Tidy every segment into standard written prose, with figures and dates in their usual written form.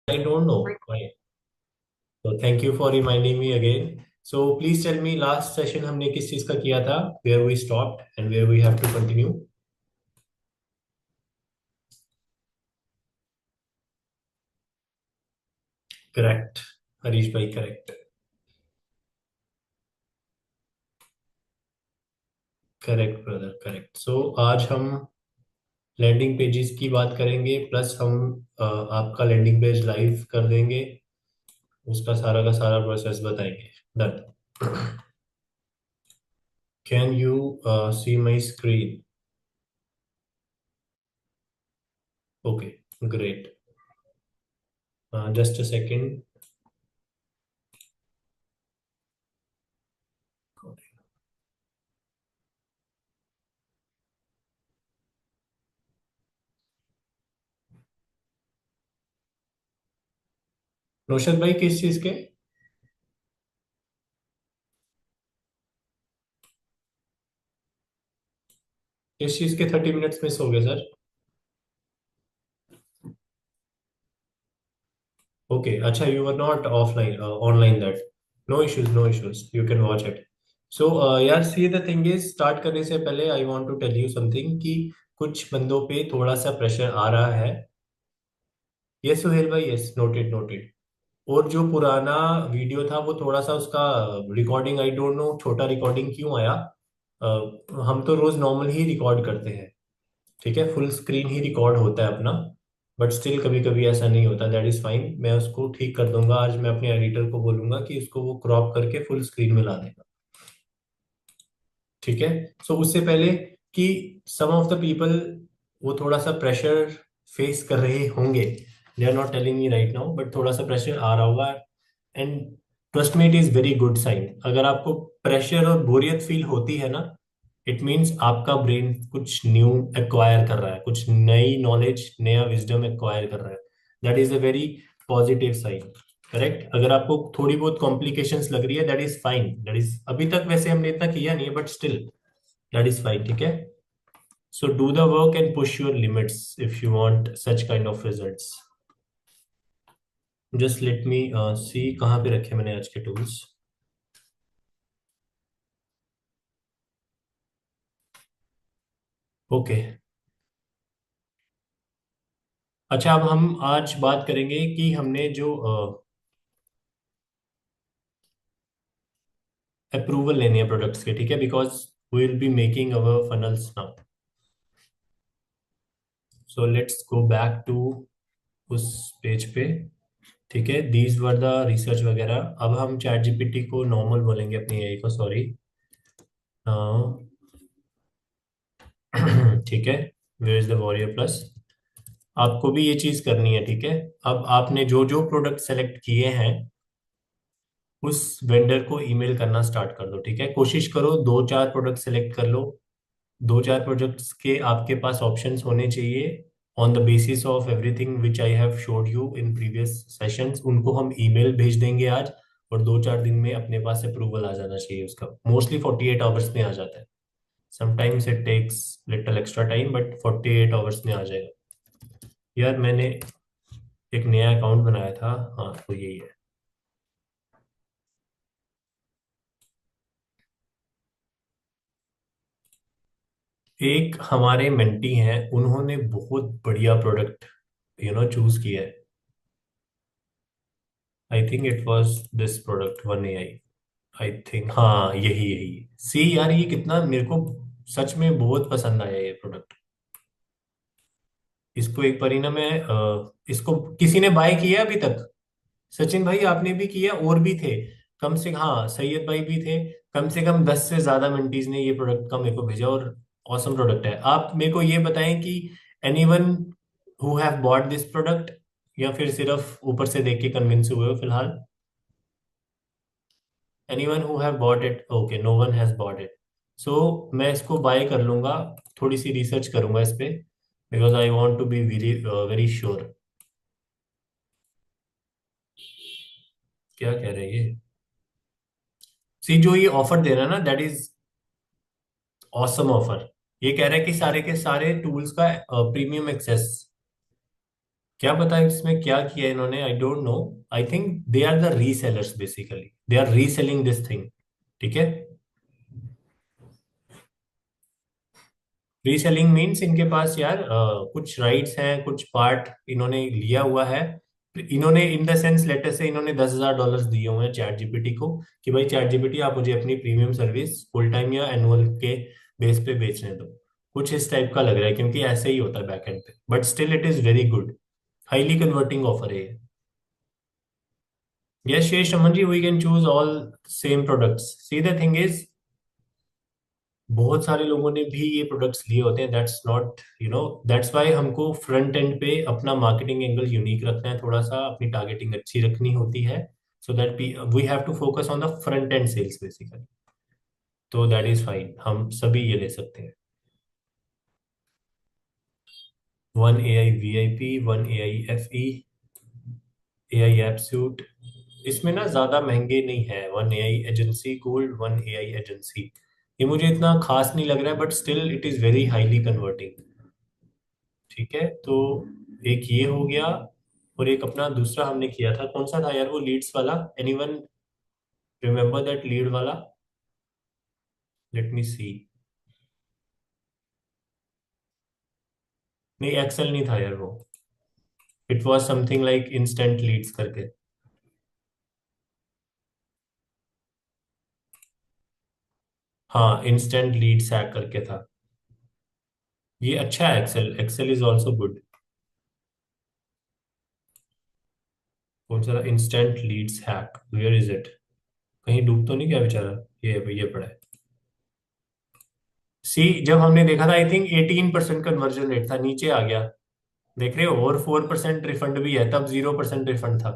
I don't know why. So thank you for reminding me again. So please tell me last session हमने किस चीज का किया था? Where we stopped and where we have to continue? Correct. Harish भाई correct. Correct brother correct. So आज हम landing pages की बात करेंगे प्लस हम आपका लैंडिंग पेज लाइव कर देंगे उसका सारा का सारा प्रोसेस बताएंगे. Done. Can you see my screen? Okay, great. Just a second. Naushad भाई किस चीज के? किस चीज के 30 मिनट्स मिस हो गए सर? ओके अच्छा you are not offline online that. No issues no issues you can watch it. So यार see the thing is start करने से पहले I want to tell you something कि कुछ बंदों पे थोड़ा सा प्रेशर आ रहा है. यस सुहेल भाई यस नोटेड नोटेड. और जो पुराना वीडियो था वो थोड़ा सा उसका रिकॉर्डिंग आई डोंट नो छोटा रिकॉर्डिंग क्यों आया. हम तो रोज नॉर्मल ही रिकॉर्ड करते हैं. ठीक है फुल स्क्रीन ही रिकॉर्ड होता है अपना. बट स्टिल कभी कभी ऐसा नहीं होता दैट इज फाइन मैं उसको ठीक कर दूंगा आज मैं अपने एडिटर को बोलूंगा कि उसको वो क्रॉप करके फुल स्क्रीन में ला देगा. ठीक है. सो उससे पहले कि सम ऑफ द पीपल वो थोड़ा सा प्रेशर फेस कर रहे होंगे. They are not telling me right now but थोड़ा सा प्रेशर आ रहा होगा. And trust me it is very good sign. अगर आपको प्रेशर और बोरियत फील होती है ना इट मीन्स आपका ब्रेन कुछ न्यू एक्वायर कर रहा है कुछ नई नॉलेज नया विजडम एक्वायर कर रहा है. That is a very positive sign. Correct. अगर आपको थोड़ी बहुत कॉम्प्लिकेशंस लग रही है that is fine that is अभी तक वैसे हमने इतना किया नहीं है but still that is fine. ठीक है. So do the work and push your limits if you want such kind of results. Just let me see कहाँ पे रखे मैंने आज के टूल्स. ओके. अच्छा अब हम आज बात करेंगे कि हमने जो अप्रूवल लेनी है प्रोडक्ट्स के. ठीक है because we will be making our funnels now. So let's go back to उस पेज पे. ठीक है. दीज वर द रिसर्च वगैरह. अब हम चैट जीपीटी को नॉर्मल बोलेंगे अपनी एआई को सॉरी. ठीक है. Where is the warrior plus. आपको भी ये चीज करनी है. ठीक है. अब आपने जो जो प्रोडक्ट सेलेक्ट किए हैं उस वेंडर को ईमेल करना स्टार्ट कर दो. ठीक है. कोशिश करो दो चार प्रोडक्ट सेलेक्ट कर लो. दो चार प्रोडक्ट्स के आपके पास ऑप्शंस होने चाहिए. On the basis of everything which I have showed you in previous sessions उनको हम ईमेल भेज देंगे आज. और दो चार दिन में अपने पास अप्रूवल आ जाना चाहिए उसका. मोस्टली 48 आवर्स में आ जाता है. Sometimes it takes little extra time but 48 hours में आ जाएगा. यार मैंने एक नया अकाउंट बनाया था. हाँ तो यही है. एक हमारे मेंटी हैं उन्होंने बहुत बढ़िया प्रोडक्ट चूज किया है. आई think it was this product one A I think हाँ यही यही. सी यार ये कितना मेरे को सच में बहुत पसंद आया ये प्रोडक्ट. इसको एक बारी ना मैं इसको किसी ने बाय किया अभी तक? सचिन भाई आपने भी किया और भी थे. कम से हाँ सैयद भाई भी थे. कम से कम 10 से ज्यादा मेंटीज ने ये प्रोडक्ट का मेरे को भेजा. और औसम प्रोडक्ट है. आप मेरे को ये बताएं कि anyone who have bought this product या फिर सिर्फ ऊपर से देख के कन्विंस हुए हो फिलहाल. Anyone who have bought it. Okay no one has bought it. So मैं इसको बाय कर लूंगा. थोड़ी सी रिसर्च करूंगा इस पे because I want to be very very sure. क्या कह रहे हैं ये? सी जो ये ऑफर दे रहा है ना दैट इज ऑसम ऑफर. ये कह रहा है कि सारे के सारे टूल्स का प्रीमियम एक्सेस. क्या पता है इसमें क्या किया इन्होंने, I don't know. I think they are the resellers, basically they are reselling this thing. ठीक है। रीसेलिंग मीन्स इनके पास यार कुछ राइट्स हैं, कुछ पार्ट इन्होंने लिया हुआ है। इन्होंने इन द सेंस, लेटर से इन्होंने $10,000 दिए हुए हैं चैट जीपीटी को कि भाई चैट जीपीटी आप मुझे अपनी प्रीमियम सर्विस फुल टाइम या एनुअल के बेस पे बेचने दो। कुछ इस टाइप का लग रहा है, क्योंकि ऐसे ही होता है बैक एंड पे, but still it is very good. Highly converting offer है ये। Yes yes Aman ji, we can choose all same products. See the thing is, बहुत सारे लोगों ने भी ये प्रोडक्ट्स लिए होते हैं, दैट्स नॉट दैट्स वाई हमको फ्रंट एंड पे अपना मार्केटिंग एंगल यूनिक रखना है, थोड़ा सा अपनी टारगेटिंग अच्छी रखनी होती है, so that we have to focus on the front end sales basically. तो दैट इज फाइन, हम सभी ये ले सकते हैं। One A I V I P, one A I F E, A I एप्सूट। इसमें ना ज्यादा महंगे नहीं है, one A I agency gold, one A I agency. ये मुझे इतना खास नहीं लग रहा है, but still it is very highly converting. ठीक है, तो एक ये हो गया। और एक अपना दूसरा हमने किया था, कौन सा था यार वो लीड्स वाला? एनीवन रिमेम्बर दैट लीड वाला? Let me see. नहीं, एक्सेल नहीं था यार वो। It was something like instant leads करके। हाँ, इंस्टेंट लीड्स हैक करके था। ये अच्छा है, Excel, Excel is also good. कौन सा था? Instant leads hack, where is it? कहीं डूब तो नहीं गया बेचारा? ये पड़ा है। सी, जब हमने देखा था आई थिंक 18% कन्वर्जन रेट था, नीचे आ गया। देख रहे हो? और 4% रिफंड भी है, तब 0% रिफंड था।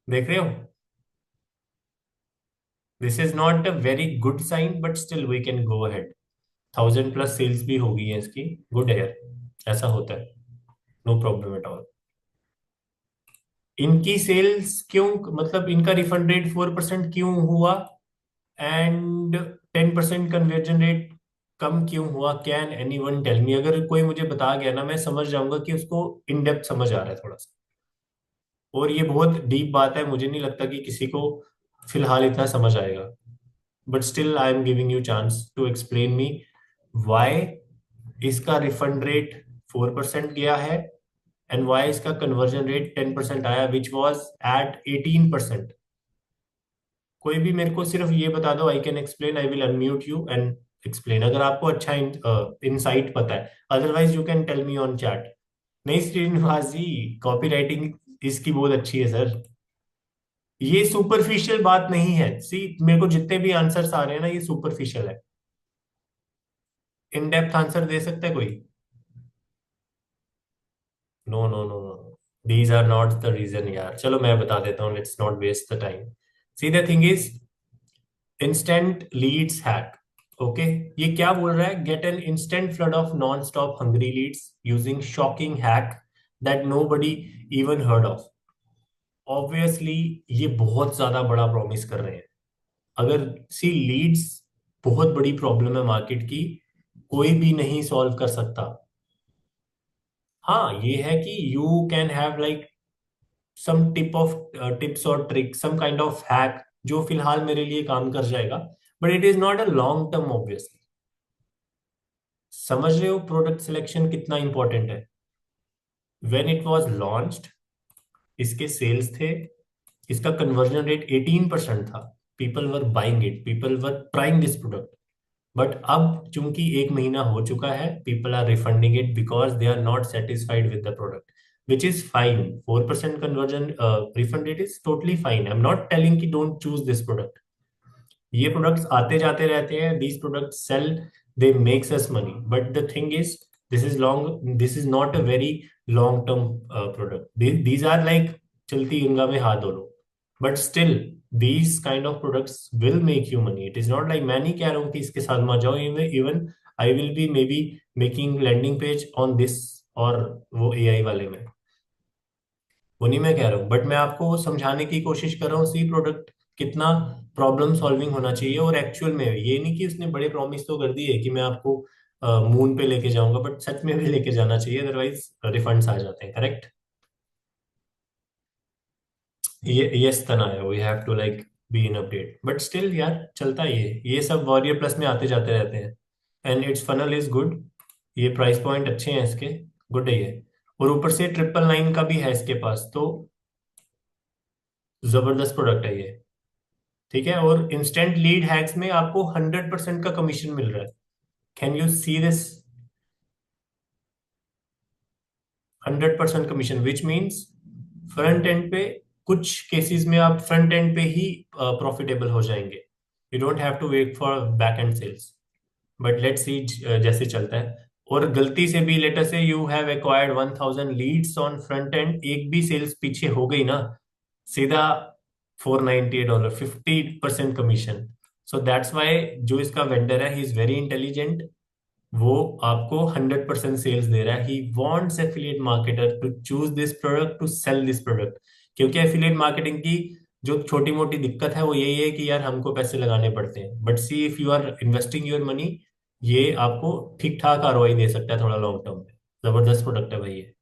देख रहे हो? This is not a very good sign, but still we can go ahead. 1,000+ sales भी हो गई है इसकी। गुड है यार, ऐसा होता है। No problem at all. इनकी सेल्स क्यों, मतलब इनका रिफंड रेट 4% क्यों हुआ, एंड 10% कन्वर्जन रेट कम क्यों हुआ? Can anyone tell me? अगर कोई मुझे बता गया ना, मैं समझ जाऊंगा कि उसको इन डेप्थ समझ आ रहा है थोड़ा सा। और ये बहुत डीप बात है, मुझे नहीं लगता कि किसी को फिलहाल इतना समझ आएगा, but still I am giving you chance to explain me why इसका रिफंड रेट 4% गया है, एंड व्हाई इसका कन्वर्जन रेट 10% आया, विच वाज एट 18%। कोई भी मेरे को सिर्फ ये बता दो, I can explain, I will unmute you and explain, अगर आपको अच्छा इनसाइट पता है। Otherwise you can tell me on chat. नहीं श्रीनिवास जी, कॉपी राइटिंग इसकी बहुत अच्छी है सर। ये सुपरफिशियल बात नहीं है। सी, मेरे को जितने भी आंसर्स आ रहे हैं ना, ये सुपरफिशियल है। इन डेप्थ आंसर दे सकता है कोई? No no no no, these are not the reason यार। चलो मैं बता देता हूँ, let's not waste the time. See the thing is, instant leads hack. Okay, ये क्या बोल रहा है? Get an instant flood of non stop hungry leads using shocking hack that nobody even heard of. Obviously ये बहुत ज्यादा बड़ा promise कर रहे हैं। अगर, सी, लीड्स बहुत बड़ी प्रॉब्लम है मार्केट की, कोई भी नहीं सॉल्व कर सकता। हाँ, ये है कि you can have like some tips और trick, some kind of hack जो फिलहाल मेरे लिए काम कर जाएगा, but it is not a long term obviously. समझ रहे हो प्रोडक्ट सिलेक्शन कितना इंपॉर्टेंट है? व्हेन इट वाज लॉन्च्ड, इसके सेल्स थे, इसका कन्वर्जन रेट 18% था। People were buying it, people were trying this product. But अब चूंकि एक महीना हो चुका है, people are refunding it because they are not satisfied with the product, which is fine. 4% conversion refund rate is totally fine. I am not telling कि don't choose this product. ये products आते जाते रहते हैं, these products sell, they makes us money, but the thing is, this is not a very long term product. These are like चलती गंगा में हाथ धो लो, but still these kind of products will make you money. It is not like, मैं नहीं कह रहा हूँ कि इसके साथ मत जाओ। Even I will be maybe making landing page on this, और वो एआई वाले में, वो नहीं मैं कह रहा हूँ, बट मैं आपको समझाने की कोशिश कर रहा हूँ सी प्रोडक्ट कितना प्रॉब्लम सॉल्विंग होना चाहिए। और एक्चुअल में ये नहीं कि उसने बड़े प्रॉमिस तो कर दिए कि मैं आपको मून पे लेके जाऊंगा, बट सच में भी लेके जाना चाहिए, अदरवाइज रिफंड्स आ जाते हैं। करेक्ट? ये यस तना है, we have to like be in update, but still यार चलता है ये सब वॉरियर प्लस में आते जाते रहते हैं। And it's funnel is good, ये प्राइस पॉइंट अच्छे हैं इसके, गुड है ये। और ऊपर से 999 का भी है इसके पास, तो जबरदस्त प्रोडक्ट है ये। ठीक है, और इंस्टेंट लीड हैक्स में आपको 100% का कमीशन मिल रहा है। Can you see this? 100% commission which means front end पे, कुछ केसेस में आप फ्रंट एंड पे ही प्रॉफिटेबल हो जाएंगे। You don't have to wait for back end sales, but let's see जैसे चलता है। और गलती से भी लेटर से you have acquired 1000 leads on front end, एक भी सेल्स पीछे हो गई ना, सीधा $498, 50% कमीशन। सो दैट्स वाई जो इसका वेंडर है, ही इज वेरी इंटेलिजेंट, वो आपको 100% सेल्स दे रहा है। He wants affiliate marketer to choose this product, to sell this product. क्योंकि एफिलिएट मार्केटिंग की जो छोटी मोटी दिक्कत है वो यही है कि यार हमको पैसे लगाने पड़ते हैं, but see if you are investing your money, ये आपको ठीक ठाक आरओआई दे सकता है थोड़ा लॉन्ग टर्म में। जबरदस्त प्रोडक्ट है भाई ये,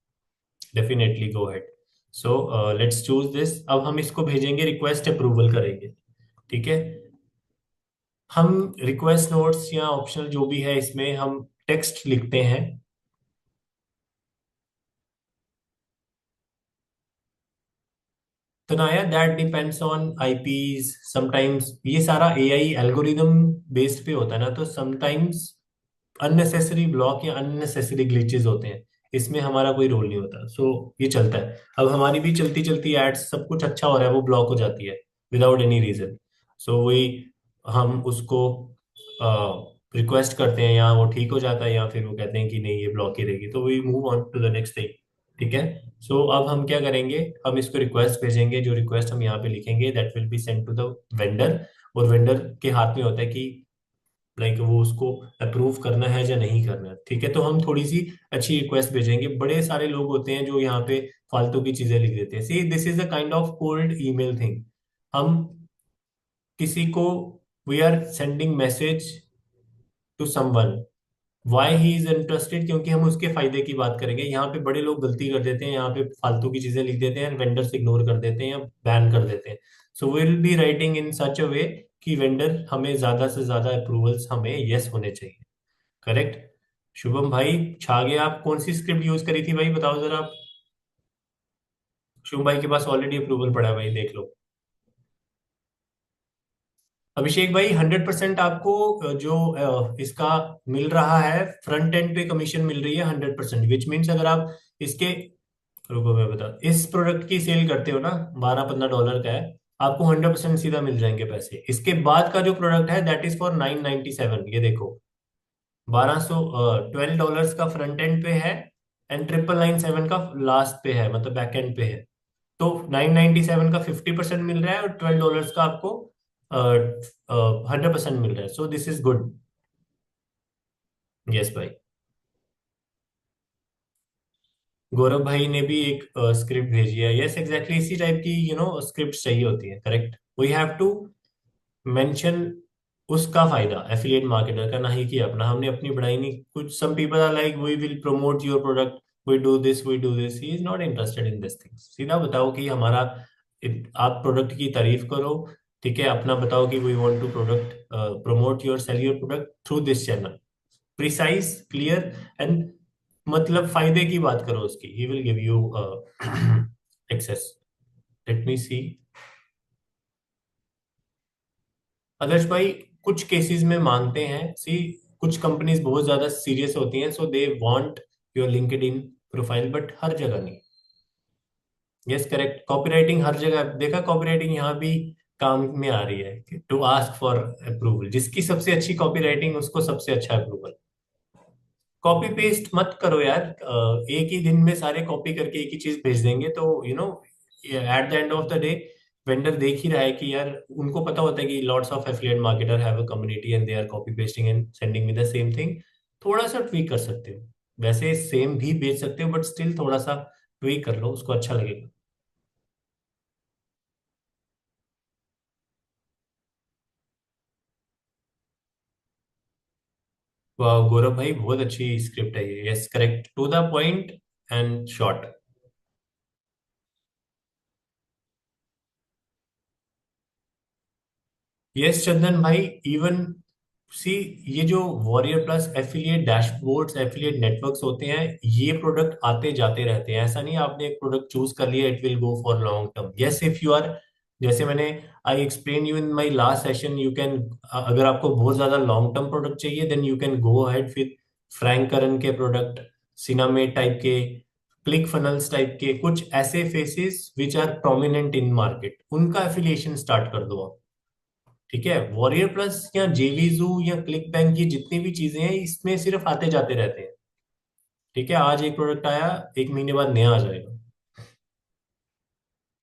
definitely go head. So let's choose this. अब हम इसको भेजेंगे, रिक्वेस्ट अप्रूवल करेंगे, ठीक है। हम रिक्वेस्ट नोट्स या ऑप्शनल जो भी है इसमें हम टेक्स्ट लिखते हैं। तो नाया that depends on IPs sometimes, ये सारा एआई एल्गोरिदम बेस्ड पे होता है ना, तो समटाइम्स अननेसेसरी ब्लॉक या अननेसेसरी ग्लिचेस होते हैं, इसमें हमारा कोई रोल नहीं होता। सो ये चलता है। अब हमारी भी चलती चलती एड्स सब कुछ अच्छा हो रहा है, वो ब्लॉक हो जाती है विदाउट एनी रीजन। सो वही हम उसको रिक्वेस्ट करते हैं, या वो ठीक हो जाता है, या फिर वो कहते हैं कि नहीं ये ब्लॉक ही रहेगी, तो we move on to the next thing. ठीक है। सो अब हम क्या करेंगे, हम इसको रिक्वेस्ट भेजेंगे, जो रिक्वेस्ट हम यहाँ पे लिखेंगे that will be send to the vendor. और वेंडर के हाथ में होता है कि लाइक वो उसको अप्रूव करना है या नहीं करना है। ठीक है, तो हम थोड़ी सी अच्छी रिक्वेस्ट भेजेंगे। बड़े सारे लोग होते हैं जो यहाँ पे फालतू की चीजें लिख देते हैं। See this is a kind of cold email thing. हम किसी को, we are sending message to someone, why he is interested, क्योंकि हम उसके फायदे की बात करेंगे। यहाँ पे बड़े लोग गलती कर देते हैं, यहाँ पे फालतू की चीजें लिख देते हैं, वेंडर्स इग्नोर कर देते हैं या बैन कर देते हैं। So will be writing in such a way कि वेंडर हमें ज्यादा से ज्यादा अप्रूवल्स हमें यस होने चाहिए। करेक्ट। शुभम भाई छा गए आप, कौन सी स्क्रिप्ट यूज करी थी भाई, बताओ जरा आप। शुभम भाई के पास ऑलरेडी अप्रूवल पड़ा है भाई, देख लो। अभिषेक भाई 100% आपको जो इसका मिल रहा है, फ्रंट एंड पे कमीशन मिल रही है 100%, विच मीन्स अगर आप इसके, रुको मैं बता, इस प्रोडक्ट की सेल करते हो ना, 12-15 डॉलर का है, आपको 100% सीधा मिल जाएंगे पैसे। इसके बाद का जो प्रोडक्ट है दैट इज फॉर 997, ये देखो 1200 $12 का फ्रंट एंड पे है, एंड 997 का लास्ट पे है, मतलब बैक एंड पे है। तो 997 का 50% मिल रहा है, और $12 का आपको 100% मिल रहा है। So this is good. Yes भाई। गौरव भाई ने भी एक स्क्रिप्ट भेजी है, यस एग्जैक्टली इसी टाइप की स्क्रिप्ट चाहिए होती है। Correct, we have to mention उसका फायदा एफिलिएट मार्केटर का, ना ही कि अपना। हमने अपनी बढ़ाई नहीं, कुछ some people are like we will promote your product, we do this, he is not interested in this things. सीधा बताओ कि हमारा आप प्रोडक्ट की तारीफ करो, ठीक है, अपना बताओ कि we want to product promote your, sell your product through this channel, precise clear and, मतलब फायदे की बात करो उसकी, he will give you access. Let me see. Adarsh भाई कुछ केसेस में मांगते हैं, सी कुछ कंपनीज बहुत ज्यादा सीरियस होती हैं, so they want your LinkedIn in profile, but हर जगह नहीं। यस करेक्ट, कॉपीराइटिंग हर जगह देखा, कॉपीराइटिंग यहाँ भी काम में आ रही है टू आस्क फॉर अप्रूवल। जिसकी सबसे अच्छी कॉपीराइटिंग उसको सबसे अच्छा अप्रूवल। कॉपी पेस्ट मत करो यार, एक ही दिन में सारे कॉपी करके एक ही चीज भेज देंगे, तो at the end of the day vendor देख ही रहा है कि यार, उनको पता होता है कि lots of affiliate marketer have a community and they are copy pasting and sending me the same thing. थोड़ा सा ट्वीक कर सकते हो, वैसे सेम भी भेज सकते हो, बट स्टिल थोड़ा सा ट्वीक कर लो, उसको अच्छा लगेगा। वाह गौरव भाई बहुत अच्छी स्क्रिप्ट है ये, yes correct, to the point and short. Yes Chandan भाई, इवन सी, ये जो warrior plus affiliate dashboards, affiliate networks होते हैं, ये प्रोडक्ट आते जाते रहते हैं। ऐसा नहीं है आपने एक प्रोडक्ट चूज कर लिया it will go for long term. Yes if you are, जैसे मैंने I explain you in my last session, you can, अगर आपको बहुत ज्यादा लॉन्ग टर्म प्रोडक्ट चाहिए then you can go ahead with Frank Kern के प्रोडक्ट, सिनामेड type के, क्लिक फनल्स टाइप के, कुछ ऐसे faces which are prominent in market, उनका एफिलिएशन स्टार्ट कर दो आप। ठीक है, वॉरियर प्लस या जेवीजू या क्लिक बैंक, ये जितनी भी चीजें हैं इसमें सिर्फ आते जाते रहते हैं। ठीक है, आज एक प्रोडक्ट आया, एक महीने बाद नया आ जाएगा,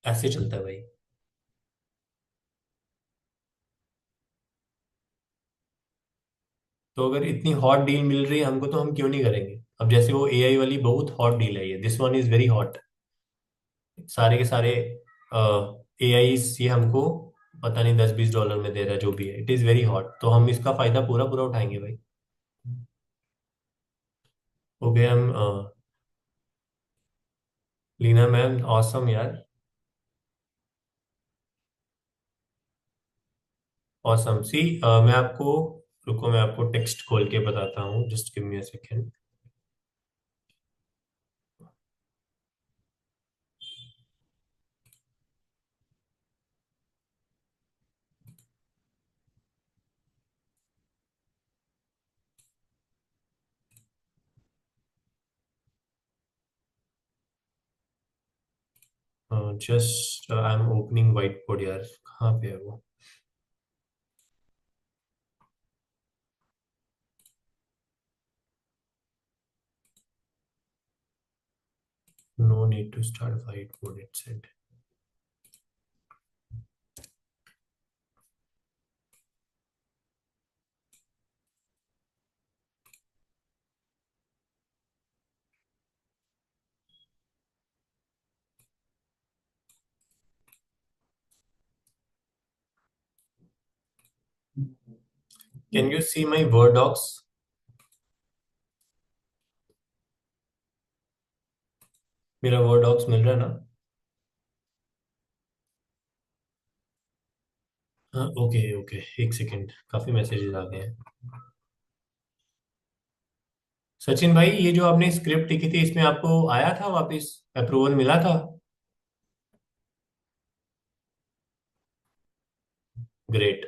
ऐसे चलता है भाई। तो अगर इतनी हॉट डील मिल रही है हमको तो हम क्यों नहीं करेंगे। अब जैसे वो एआई वाली बहुत हॉट डील है, ये this one is very hot. सारे के सारे एआई ये हमको पता नहीं $10-20 में दे रहा है, जो भी है इट इज वेरी हॉट, तो हम इसका फायदा पूरा पूरा उठाएंगे भाई। ओके हम लीना मैम ऑसम यार, ऑसम सी। मैं आपको, रुको मैं आपको टेक्स्ट खोल के बताता हूँ, just give me a second. Just I am opening white board यार, कहाँ पे है वो। No need to start white board it said. Can you see my Word docs. मेरा वर्ड डॉक्स मिल रहा है ना। हाँ ओके ओके, एक सेकेंड, काफी मैसेजेस आ गए हैं। सचिन भाई, ये जो आपने स्क्रिप्ट लिखी थी इसमें आपको आया था वापस, अप्रूवल मिला था। Great,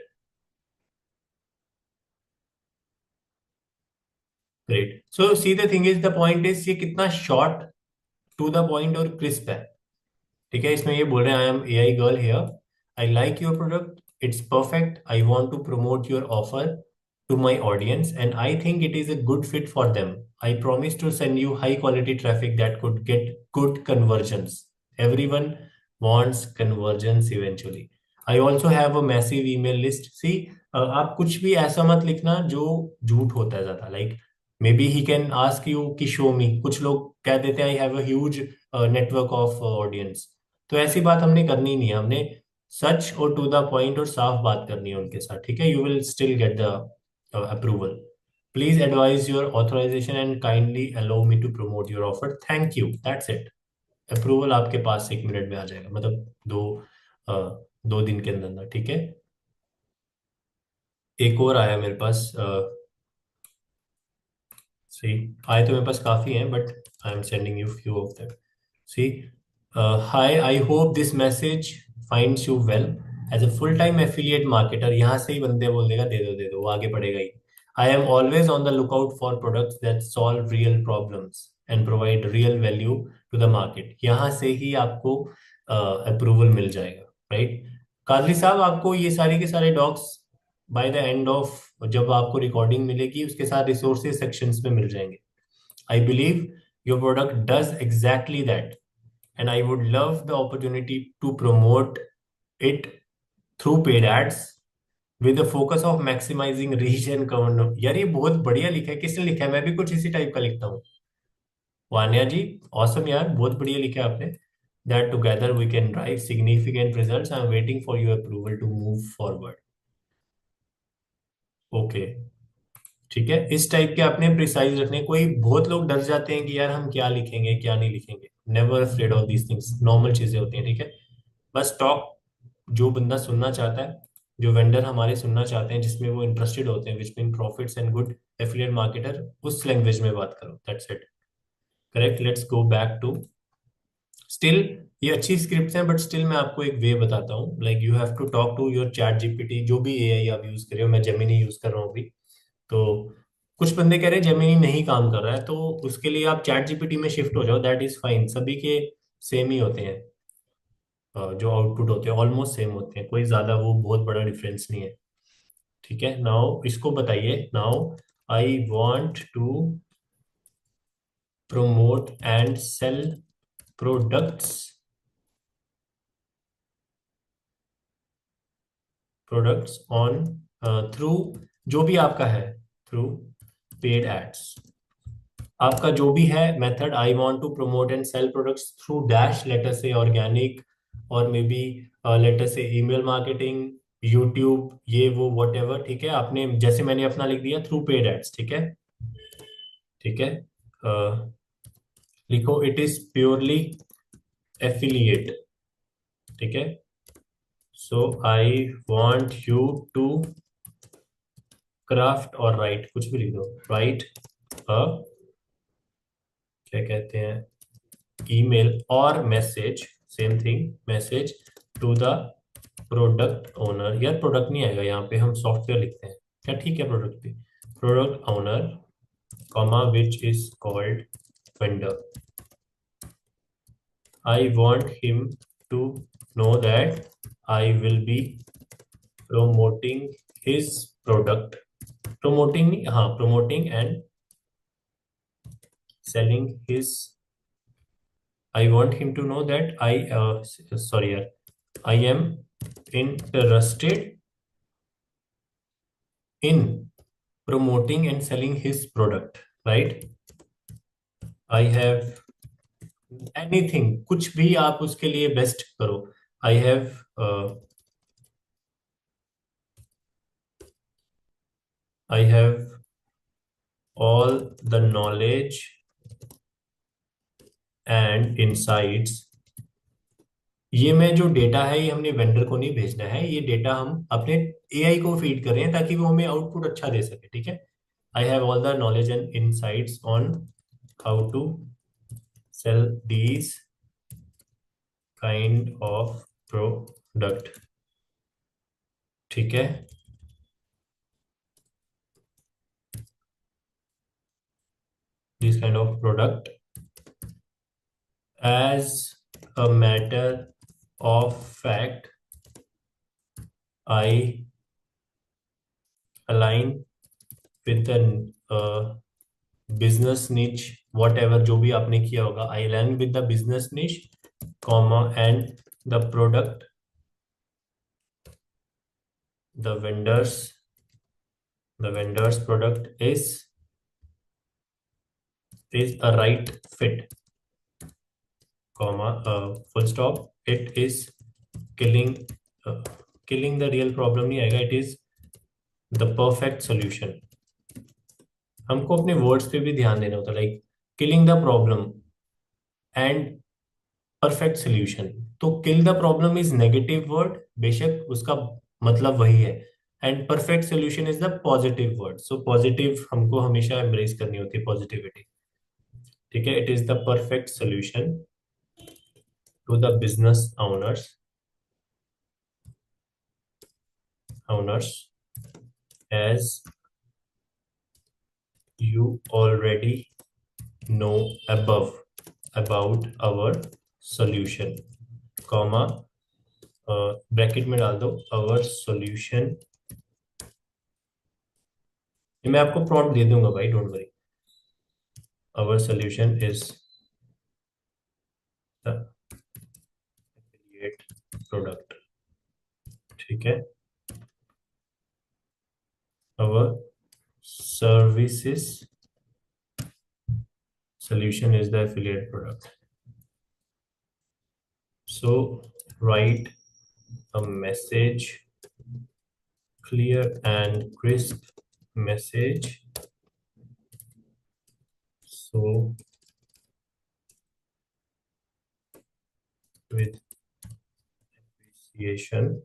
great. So see the thing is, the point is, ये कितना शॉर्ट, टू द पॉइंट और क्रिस्प है। ठीक है, इसमें ये बोल रहे हैं, I am AI girl here, I like your product, it's perfect, I want to promote your offer to my audience and I think it is a good fit for them. I promise to send you high quality traffic that could get good convergence. Everyone wants convergence eventually. I also have a massive email list. See, आप कुछ भी ऐसा मत लिखना जो झूठ होता है ज्यादा, like may be he can ask you कि शो मी, कुछ लोग कह देते हैं I have a huge network of audience. तो ऐसी बात हमने करनी नहीं है, हमने सच और टू द पॉइंट और साफ बात करनी है उनके साथ। ठीक है, you will still get the approval. Please advise your authorization and kindly allow me to promote your offer, thank you, that's it. Approval आपके पास 1 मिनट में आ जाएगा, मतलब अ, 2 दिन के अंदर अंदर। ठीक है, एक और आया मेरे पास, सही, आए तो मेरे पास काफी हैं but I am sending you few of them. See, hi, I hope this message finds you well as a full time affiliate marketer. यहाँ से ही बंदे बोल देगा दे दो, वो आगे पढ़ेगा ही। I am always on the lookout for products that solve real problems and provide real value to the market. यहाँ से ही आपको अप्रूवल मिल जाएगा, राइट। कादरी साहब, आपको ये सारे के सारे docs by the end of, जब आपको रिकॉर्डिंग मिलेगी उसके साथ रिसोर्सेज सेक्शंस में मिल जाएंगे। आई believe your product does exactly that and I would love the opportunity to promote it through paid ads with the focus of maximizing reach and cover। यार ये बहुत बढ़िया लिखा है, किसने लिखा है, मैं भी कुछ इसी टाइप का लिखता हूँ। वान्या जी, ऑसम यार, बहुत बढ़िया लिखा है आपने। That together we can drive significant results. I'm waiting for your approval to move forward. Okay, ठीक है, इस टाइप के आपने प्रिसाइज रखने। कोई बहुत लोग डर जाते हैं कि यार हम क्या लिखेंगे क्या नहीं लिखेंगे। Never afraid of these things, normal चीजें होती हैं। ठीक है, बस टॉक जो बंदा सुनना चाहता है जो वेंडर हमारे सुनना चाहते हैं, जिसमें वो इंटरेस्टेड होते हैं, which mean profits and good affiliate marketer, उस लैंग्वेज में बात करो। That's it. Correct. Let's go back to still. ये अच्छी स्क्रिप्ट हैं, बट स्टिल मैं आपको एक वे बताता हूँ। Like you have to talk to your chat GPT, जो भी एआई आप यूज कर रहे हो। मैं जेमिनी यूज कर रहा हूँ अभी। तो कुछ बंदे कह रहे हैं जेमिनी नहीं काम कर रहा है, तो उसके लिए आप चैट जीपीटी में शिफ्ट हो जाओ। That is fine. सभी के सेम ही होते हैं। जो आउटपुट होते हैं ऑलमोस्ट सेम होते हैं, कोई ज्यादा वो बहुत बड़ा डिफरेंस नहीं है। ठीक है। नाउ इसको बताइए। Now I want to promote and sell products on through, जो भी आपका है, थ्रू पेड एड्स। आपका जो भी है method, I want to promote and sell products through dash, later से ऑर्गेनिक, और मे बी लेटर से ईमेल मार्केटिंग, यूट्यूब, ये वो वट एवर। ठीक है। आपने जैसे मैंने अपना लिख दिया थ्रू पेड एड्स। ठीक है। ठीक है। लिखो इट इज प्योरली एफिलिएट। ठीक है। So I want you to craft और राइट, कुछ भी लिख दो, राइट अ, क्या कहते हैं, ईमेल और message, same thing, message to the product owner. यार प्रोडक्ट नहीं आएगा यहाँ पे, हम सॉफ्टवेयर लिखते हैं क्या? ठीक है, प्रोडक्ट पे, product owner comma which is called vendor. I want him to know that I will be promoting his product, promoting, हाँ, promoting and selling his, I want him to know that sorry यार, I am interested in promoting and selling his product, right? I have anything, कुछ भी आप उसके लिए best करो। I have I have all the knowledge and insights। ये में जो डेटा है, ये हमने वेंडर को नहीं भेजना है, ये डेटा हम अपने एआई को फीड कर रहे हैं ताकि वो हमें आउटपुट अच्छा दे सके। ठीक है। I have all the knowledge and insights on how to sell these kind of product. ठीक है। This kind of product as a matter of fact I align with the business niche, whatever जो भी आपने किया होगा, I align with the business niche, comma, and the product, the vendor's product is a right fit, comma, full stop, it is killing uh, killing the real problem नहीं आएगा, it is the perfect solution। हमको अपने words पे भी ध्यान देना होता है, like killing the problem and perfect solution. तो kill the problem is negative word, बेशक उसका मतलब वही है, and perfect solution is the positive word. So positive हमको हमेशा एम्ब्रेस करनी होती है, पॉजिटिविटी। ठीक है। It is the perfect solution to the business owners as you already know above about our solution, comma, bracket में डाल दो our solution। ये मैं आपको प्रॉम्प्ट दे दूंगा भाई, don't worry. our solution is the affiliate product। ठीक है। our services solution is the affiliate product। so write a message, clear and crisp message, so with appreciation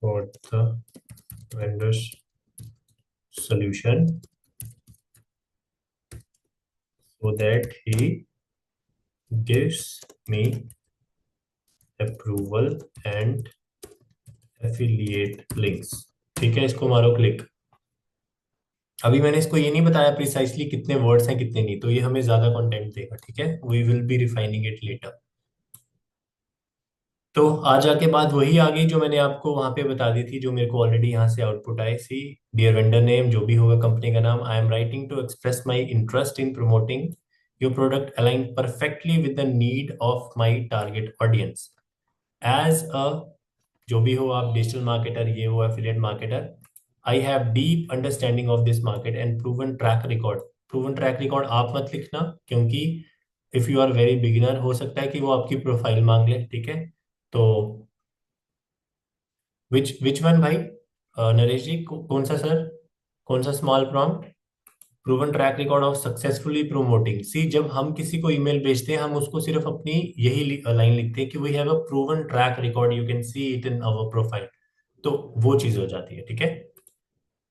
for the vendor's solution so that he gives me approval and affiliate links। ठीक है, इसको मारो click. अभी मैंने इसको ये नहीं बताया प्रिसाइसली कितने वर्ड्स हैं कितने नहीं, तो ये हमें ज्यादा कंटेंट देगा। ठीक है, we will be refining it later. तो आ जाके बात वही आ गई जो मैंने आपको वहां पे बता दी थी, जो मेरे को ऑलरेडी यहाँ से output I see. Dear vendor name, जो भी होगा कंपनी का नाम, I am writing to express my interest in promoting your product align perfectly with the need of my target audience as a, जो भी हो आप डिजिटल मार्केटर, ये हो affiliate marketer, I have deep understanding of this market and proven track record. Proven track record आप मत लिखना, क्योंकि if you are very beginner हो सकता है कि वो आपकी प्रोफाइल मांग ले। ठीक है, तो विच वन भाई? नरेश जी, कौन सा सर? कौन सा small prompt? Proven track record of successfully promoting. See, जब हम किसी को ईमेल भेजते हैं हम उसको सिर्फ अपनी यही लाइन लिखते हैं कि we have a proven track record, you can see it in our profile. तो वो चीज हो जाती है। ठीक है,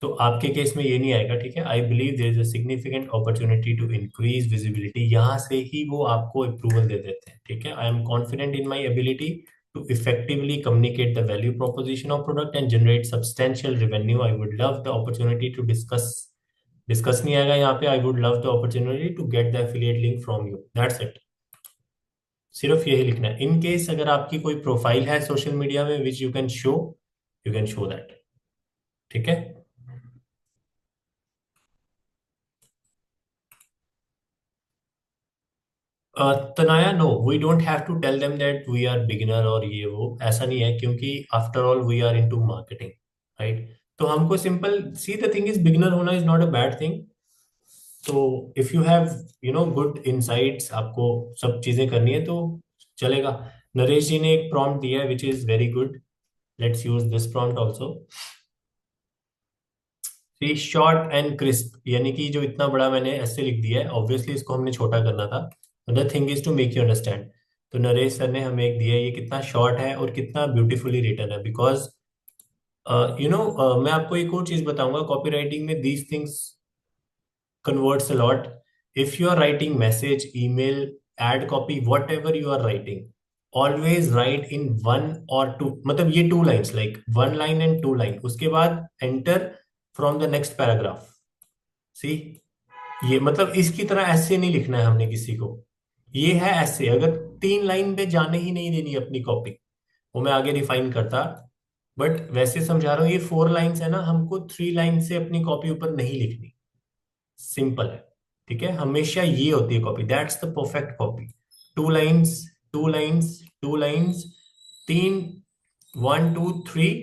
तो आपके केस में ये नहीं आएगा। ठीक है, I believe there is a significant opportunity to increase visibility, यहाँ से ही वो आपको अप्रूवल दे देते हैं। ठीक है, I am confident in my ability to effectively communicate the value proposition of product and generate substantial revenue. I would love the opportunity to discuss नहीं आएगा यहाँ पे, I would love the opportunity to get the affiliate link from you. That's it. सिर्फ यही लिखना है। In case अगर आपकी कोई प्रोफाइल है सोशल मीडिया में which you can show that. ठीक है, Tanaya, no we don't have to tell them that we are beginner और ये वो, ऐसा नहीं है, क्योंकि after all we are into marketing, right? तो हमको simple see the thing is, beginner होना is not a bad thing. तो if you have good insights, आपको सब चीजें करनी है तो चलेगा। नरेश जी ने एक प्रॉम्प्ट दिया है which is very good, let's use this prompt also. See short and crisp, यानी कि जो इतना बड़ा मैंने ऐसे लिख दिया है, ऑब्वियसली इसको हमने छोटा करना था। The thing is to make you understand. तो नरेश सर ने हमें एक दिया है, ये कितना शॉर्ट है और कितना ब्यूटीफुली रिटन है, बिकॉज मैं आपको एक और चीज बताऊंगा, कॉपी राइटिंग में these things converts a lot. If you are writing message, email, ad copy, whatever you are writing, always write in one or two, मतलब ये two lines, like one line and two line, उसके बाद enter from the next paragraph। See, ये मतलब इसकी तरह ऐसे नहीं लिखना है हमने किसी को। ये है ऐसे, अगर तीन लाइन पे जाने ही नहीं देनी अपनी कॉपी, वो मैं आगे रिफाइन करता, बट वैसे समझा रहा हूँ। ये 4 लाइन्स है ना, हमको 3 लाइन से अपनी कॉपी ऊपर नहीं लिखनी, सिंपल है। ठीक है, हमेशा ये होती है copy, that's the perfect copy. 2 lines, 2 lines, 2 lines, तीन, 1 2 3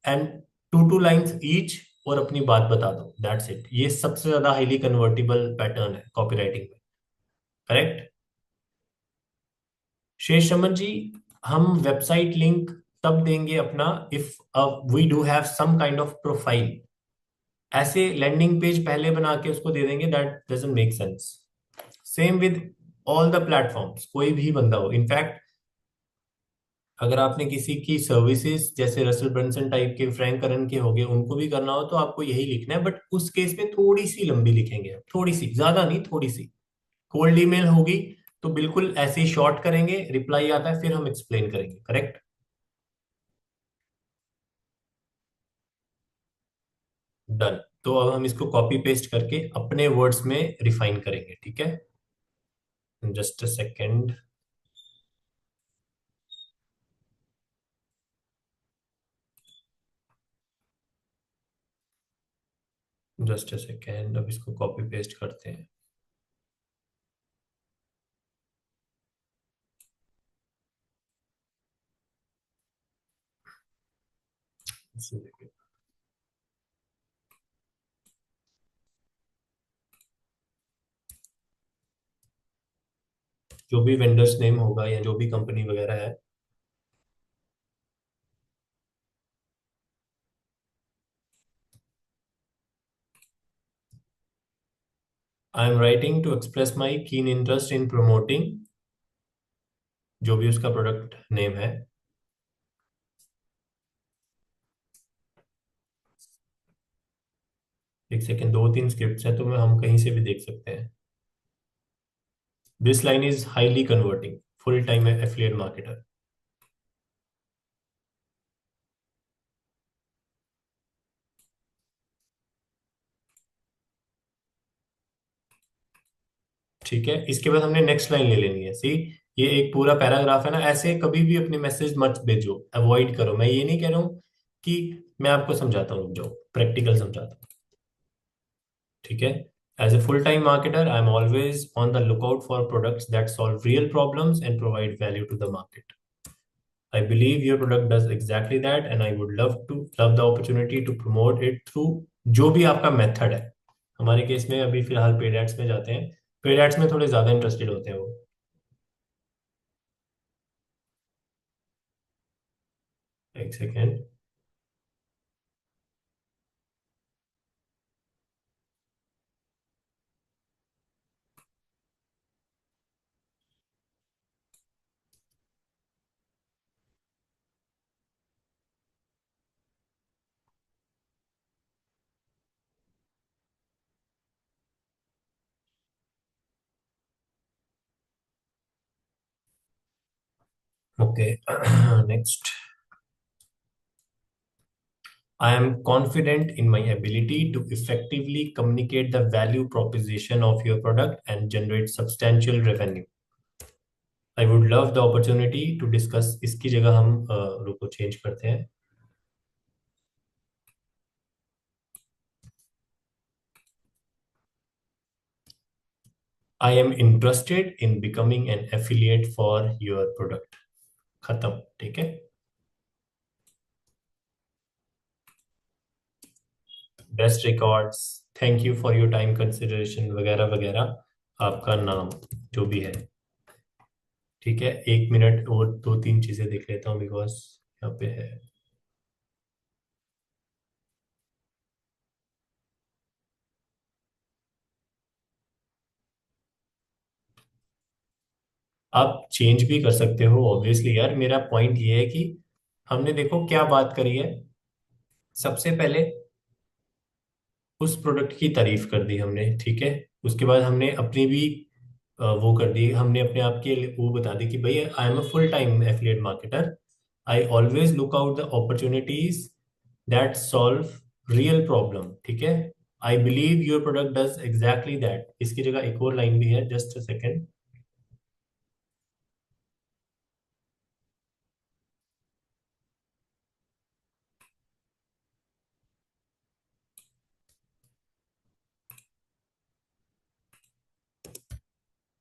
एंड 2 2 लाइन्स ईच, और अपनी बात बता दो, दैट्स इट। ये सबसे ज्यादा हाईली कन्वर्टिबल पैटर्न है कॉपी राइटिंग में। करेक्ट शेष रमन जी, हम वेबसाइट लिंक तब देंगे अपना if we do have some kind of profile. ऐसे लैंडिंग पेज पहले बना के उसको दे देंगे, that doesn't make sense. Same with all the platforms, कोई भी बंदा हो। इनफैक्ट अगर आपने किसी की सर्विसेज जैसे रसल ब्रंसन टाइप के, फ्रैंक करन के हो गए, उनको भी करना हो तो आपको यही लिखना है, बट उस केस में थोड़ी सी लंबी लिखेंगे, थोड़ी सी, ज्यादा नहीं, थोड़ी सी। कोल्ड ईमेल होगी तो बिल्कुल ऐसे ही शॉर्ट करेंगे, रिप्लाई आता है फिर हम एक्सप्लेन करेंगे। Correct, done. तो अब हम इसको कॉपी पेस्ट करके अपने वर्ड्स में रिफाइन करेंगे। ठीक है, just a second, just a second, अब इसको कॉपी पेस्ट करते हैं। इसे देखिए। जो भी वेंडर्स नेम होगा या जो भी कंपनी वगैरह है, I am writing to express my keen interest in promoting, जो भी उसका प्रोडक्ट नेम है, एक सेकेंड, दो तीन स्क्रिप्ट्स हैं तो मैं हम कहीं से भी देख सकते हैं. This line is highly converting, full time affiliate marketer. ठीक है, इसके बाद हमने नेक्स्ट लाइन ले लेनी है. सी, ये एक पूरा पैराग्राफ है ना, ऐसे कभी भी अपनी मैसेज मत भेजो, अवॉइड करो. मैं ये नहीं कह रहा हूँ कि, मैं आपको समझाता हूँ, जो प्रैक्टिकल समझाता हूँ. ठीक है. As a full time marketer, I am always on the lookout for products that solve real problems and provide value to the market. I believe your product does exactly that, and I would love the opportunity to promote it through जो भी आपका method है. हमारे case में अभी फिलहाल paid ads में जाते हैं. पेड एड्स में थोड़े ज्यादा इंटरेस्टेड होते हैं वो. एक second. Okay. Next. I am confident in my ability to effectively communicate the value proposition of your product and generate substantial revenue. I would love the opportunity to discuss. इसकी जगह हम रुको चेंज करते हैं. I am interested in becoming an affiliate for your product. खत्म. ठीक है. Best records. Thank you for your time consideration वगैरह वगैरह. आपका नाम जो भी है. ठीक है, एक मिनट और दो तीन चीजें देख लेता हूँ बिकॉज यहाँ पे है. आप चेंज भी कर सकते हो ऑब्वियसली यार. मेरा पॉइंट ये है कि हमने देखो क्या बात करी है. सबसे पहले उस प्रोडक्ट की तारीफ कर दी हमने. ठीक है. उसके बाद हमने अपनी भी वो कर दी. हमने अपने आप के वो बता दी कि भाई I am a full time affiliate marketer. I always look out the opportunities that solve real problem. ठीक है. I believe your product does exactly that. इसकी जगह एक और लाइन भी है, just a second.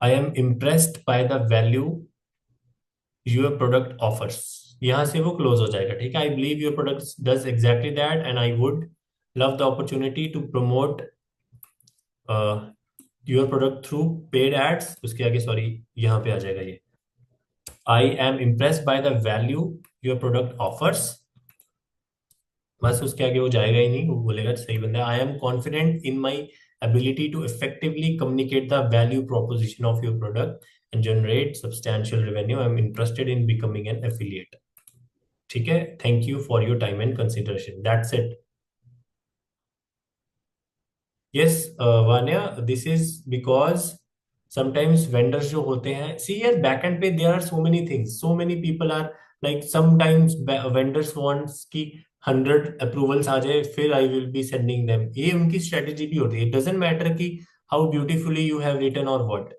I am impressed by the value your product offers. यहां से वो क्लोज हो जाएगा. ठीक है. I believe your product does exactly that and I would love the opportunity to promote your product through paid ads. उसके आगे sorry, यहाँ पे आ जाएगा ये. I am impressed by the value your product offers. बस उसके आगे वो जाएगा ही नहीं, वो बोलेगा सही बंदा. I am confident in my ability to effectively communicate the value proposition of your product and generate substantial revenue. I'm interested in becoming an affiliate. ठीक है. Thank you for your time and consideration. That's it. Yes Vanya, this is because sometimes vendors जो होते हैं, see यार back end पे there are so many things, so many people are like, sometimes vendors wants की 100 approvals आ जाए फिर I will be sending them. ये उनकी स्ट्रेटेजी भी होती है. इट डजेंट मैटर कि how beautifully you have written और what.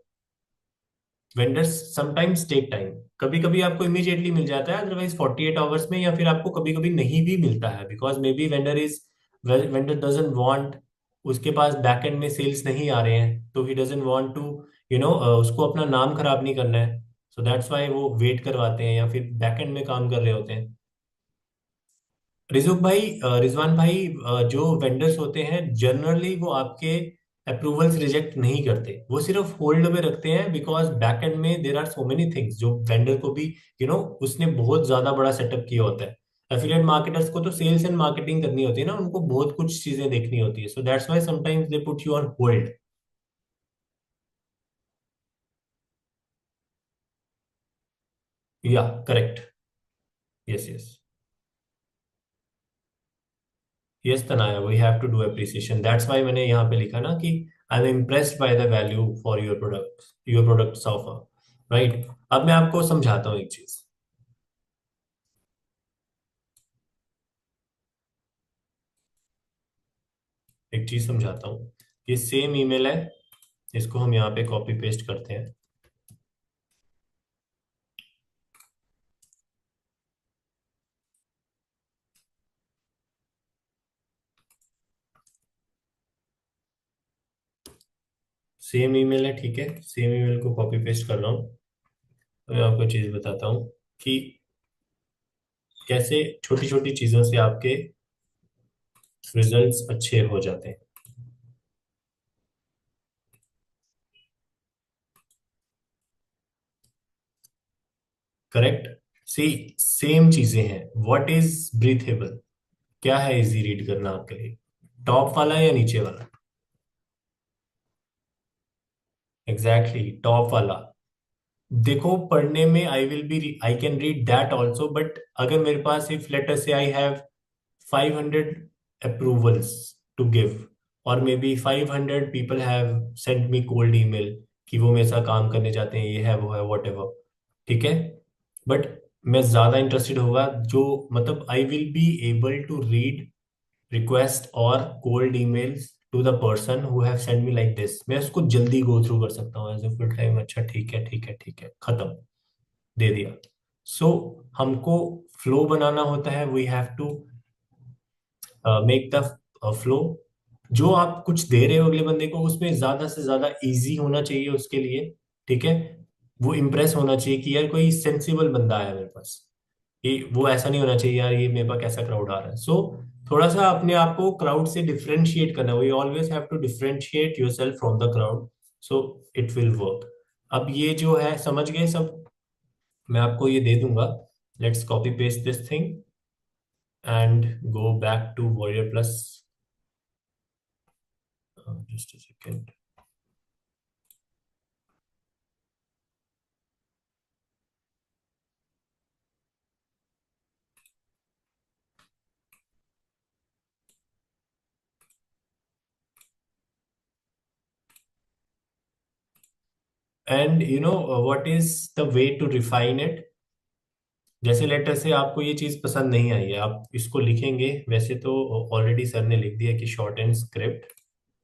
Vendors sometimes take time. कभी कभी आपको इमीडिएटली मिल जाता है, अदरवाइज 48 आवर्स में, या फिर आपको कभी कभी नहीं भी मिलता है because may be vendor doesn't want, उसके पास बैक एंड में सेल्स नहीं आ रहे हैं तो ही डजंट वांट टू उसको अपना नाम खराब नहीं करना है. सो दैट्स वाई वो वेट करवाते हैं या फिर बैक एंड में काम कर रहे होते हैं. रिजुक भाई, रिजवान भाई, जो वेंडर्स होते हैं जनरली वो आपके अप्रूवल्स रिजेक्ट नहीं करते. वो सिर्फ होल्ड में रखते हैं बिकॉज बैक एंड में there are so many things जो वेंडर को भी उसने बहुत ज्यादा बड़ा सेटअप किया होता है. एफिलिएट मार्केटर्स को तो सेल्स एंड मार्केटिंग करनी होती है ना, उनको बहुत कुछ चीजें देखनी होती है. So that's why sometimes they put you on hold. Yeah, correct. Yes yes. Yes Tanaya, we have to do appreciation, that's why मैंने यहाँ पे लिखा ना कि I am impressed by the value for your product offer, right. अब मैं आपको समझाता हूँ एक चीज, समझाता हूँ। ये सेम ईमेल है, इसको हम यहाँ पे कॉपी पेस्ट करते हैं। सेम ईमेल है, ठीक है, सेम ईमेल को कॉपी पेस्ट कर रहा हूँ। तो मैं आपको चीज बताता हूँ कि कैसे छोटी छोटी चीजों से आपके रिजल्ट्स अच्छे हो जाते हैं। करेक्ट। सी, सेम चीजें हैं। व्हाट इज ब्रीथेबल, क्या है इजी रीड करना आपके लिए, टॉप वाला या नीचे वाला? एग्जैक्टली टॉप वाला। देखो पढ़ने में I can read that also, but अगर मेरे पास इफ लेटर से I have 500 approvals to give, और may be 500 people have sent me cold email कि वो मेरे साथ काम करने चाहते हैं, ये है वो है वॉट एवर, ठीक है। बट मैं ज्यादा इंटरेस्टेड होगा जो, मतलब I will be able to read request और cold emails to the person who have send me like this, मैं उसको जल्दी गो थ्रू कर सकता हूँ एज ए फुल टाइम। अच्छा ठीक है ठीक है ठीक है, खत्म, दे दिया। सो हमको फ्लो बनाना होता है, we have to make the flow. जो आप कुछ दे रहे हो अगले बंदे को, उसमें ज्यादा से ज्यादा इजी होना चाहिए उसके लिए, ठीक है। वो इम्प्रेस होना चाहिए कि यार कोई सेंसिबल बंदा है मेरे पास, कि वो ऐसा नहीं होना चाहिए यार ये मेरे पास कैसा क्राउड आ रहा है। सो थोड़ा सा अपने आप को क्राउड से डिफरेंशिएट करना, we always have to differentiate yourself from the crowd, so it will work. अब ये जो है समझ गए सब, मैं आपको ये दे दूंगा। Let's copy paste this thing and go back to warrior plus. Just a second. And you know what is the way to refine it? जैसे लेटर से आपको ये चीज पसंद नहीं आई है, आप इसको लिखेंगे, वैसे तो ऑलरेडी सर ने लिख दिया कि शॉर्ट एंड स्क्रिप्ट।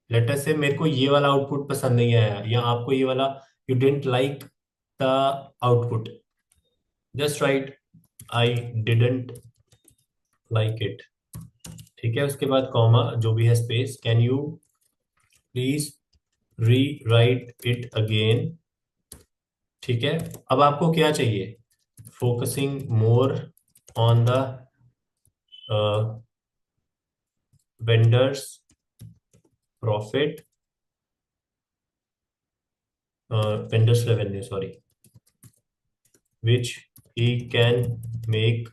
लेटर से मेरे को ये वाला आउटपुट पसंद नहीं आया, या आपको ये वाला, you didn't like the output, just right I didn't like it, ठीक है। उसके बाद कॉमा जो भी है स्पेस, कैन यू प्लीज री राइट इट अगेन, ठीक है। अब आपको क्या चाहिए, focusing more on the vendors profit, vendors revenue sorry, which he can make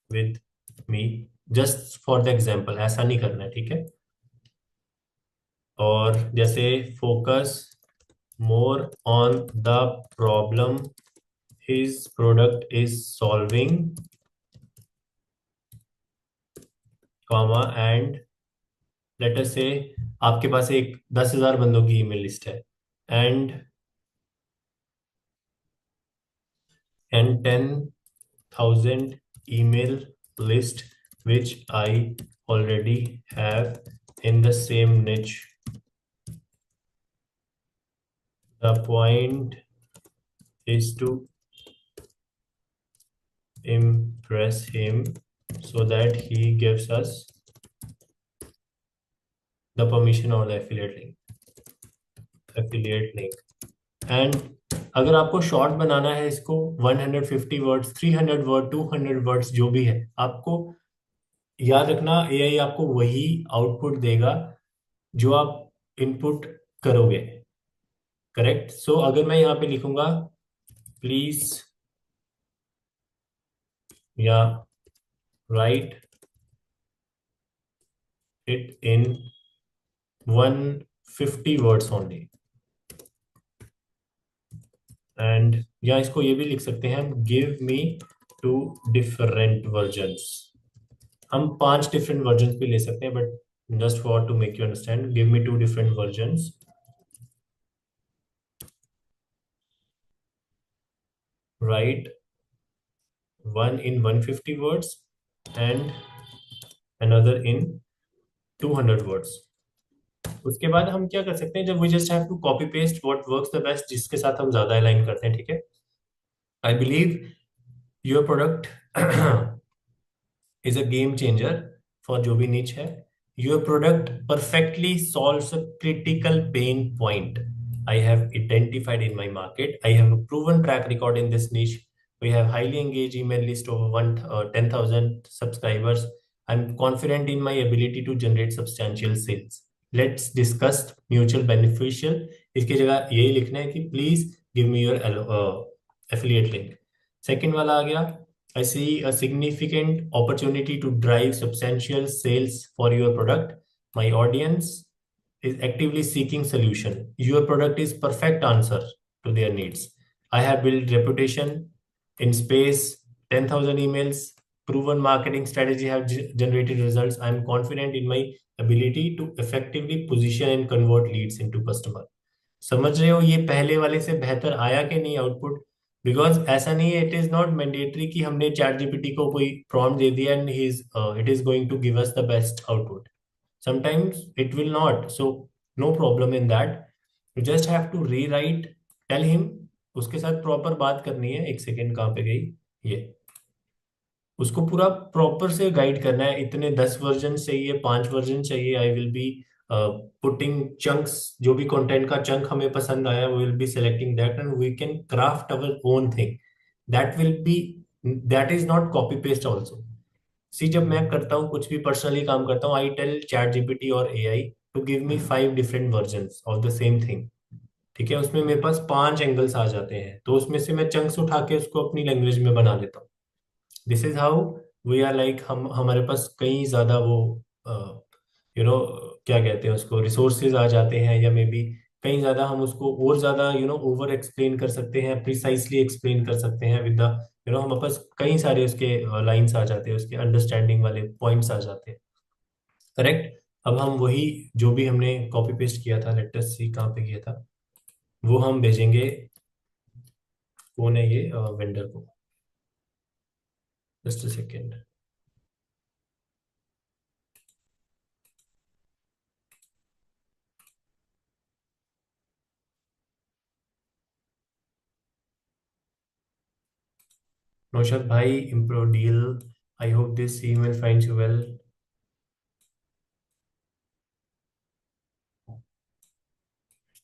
with me, just for the example, ऐसा नहीं करना है, ठीक है। और जैसे focus more on the problem his product is solving, comma and later से आपके पास एक 10,000 बंदों की ईमेल लिस्ट है, and 10,000 email list which I already have in the same niche. The point is to impress him so that he gives us the permission or the affiliate link. And अगर आपको short बनाना है इसको, 150 words, 300 word, 200 words, जो भी है, आपको याद रखना एआई आपको वही आउटपुट देगा जो आप इनपुट करोगे, करेक्ट। सो अगर मैं यहाँ पे लिखूंगा प्लीज या write it in 150 words only, and या इसको ये भी लिख सकते हैं हम, give me two different versions, हम 5 डिफरेंट वर्जन भी ले सकते हैं, but just for to make you understand, give me 2 different versions. Write one in 150 words and another in 200 words. उसके बाद हम क्या कर सकते हैं, जब we just have to copy paste what works the best, जिसके साथ हम ज्यादा अलाइन करते हैं, ठीक है. I believe your product is a game changer for जो भी niche है. Your product perfectly solves a critical pain point I have identified in my market. I have a proven track record in this niche. We have highly engaged email list over 10,000 subscribers. I'm confident in my ability to generate substantial sales. Let's discuss mutual beneficial. इसकी जगह यही लिखना है कि please give me your affiliate link. Second वाला आ गया. I see a significant opportunity to drive substantial sales for your product. My audience is actively seeking solution. Your product is perfect answer to their needs. I have built reputation in space, 10,000 emails, proven marketing strategy have generated results. I am confident in my ability to effectively position and convert leads into customer. समझ रहे हो ये पहले वाले से बेहतर आया कि नहीं आउटपुट? बिकॉज ऐसा नहीं है, इट इज नॉट मैंडेटरी कि हमने चैट जीपीटी को कोई प्रॉम्प्ट दे दिया and he is it is going to give us the best output. Sometimes it will not, so no problem in that. You just have to rewrite, tell him. उसके साथ proper बात करनी है. एक second, कहाँ पे गई ये? उसको पूरा प्रॉपर से गाइड करना है. इतने 10 वर्जन चाहिए, 5 वर्जन चाहिए. I will be putting chunks, जो भी कंटेंट का चंक हमें पसंद आया, we will be selecting that and we can craft our own thing. That will be, that is not copy paste also. See, जब मैं करता हूँ कुछ भी पर्सनली काम करता हूँ, आई टेल चैट जीपीटी और AI to give me 5 different version of the same thing. ठीक है, उसमें मेरे पास 5 एंगल्स आ जाते हैं, तो उसमें से मैं चंक्स उठा के उसको अपनी लैंग्वेज में बना लेता हूँ. This is how we are like. हम हमारे पास कई ज्यादा वो यू नो क्या कहते हैं उसको, रिसोर्सेज आ जाते हैं, या मे बी कहीं ज्यादा हम उसको और ज्यादा ओवर एक्सप्लेन कर सकते हैं, प्रिसाइसली एक्सप्लेन कर सकते हैं विद द हमारे पास कई सारे उसके लाइंस आ जाते हैं, उसके अंडरस्टैंडिंग वाले पॉइंट्स आ जाते हैं. करेक्ट. अब हम वही जो भी हमने कॉपी पेस्ट किया था, लेट अस सी कहाँ पे किया था, वो हम भेजेंगे. कौन है ये वेंडर को? Just a second. नौशाद भाई, इम्प्रो deal. I hope this email finds you well.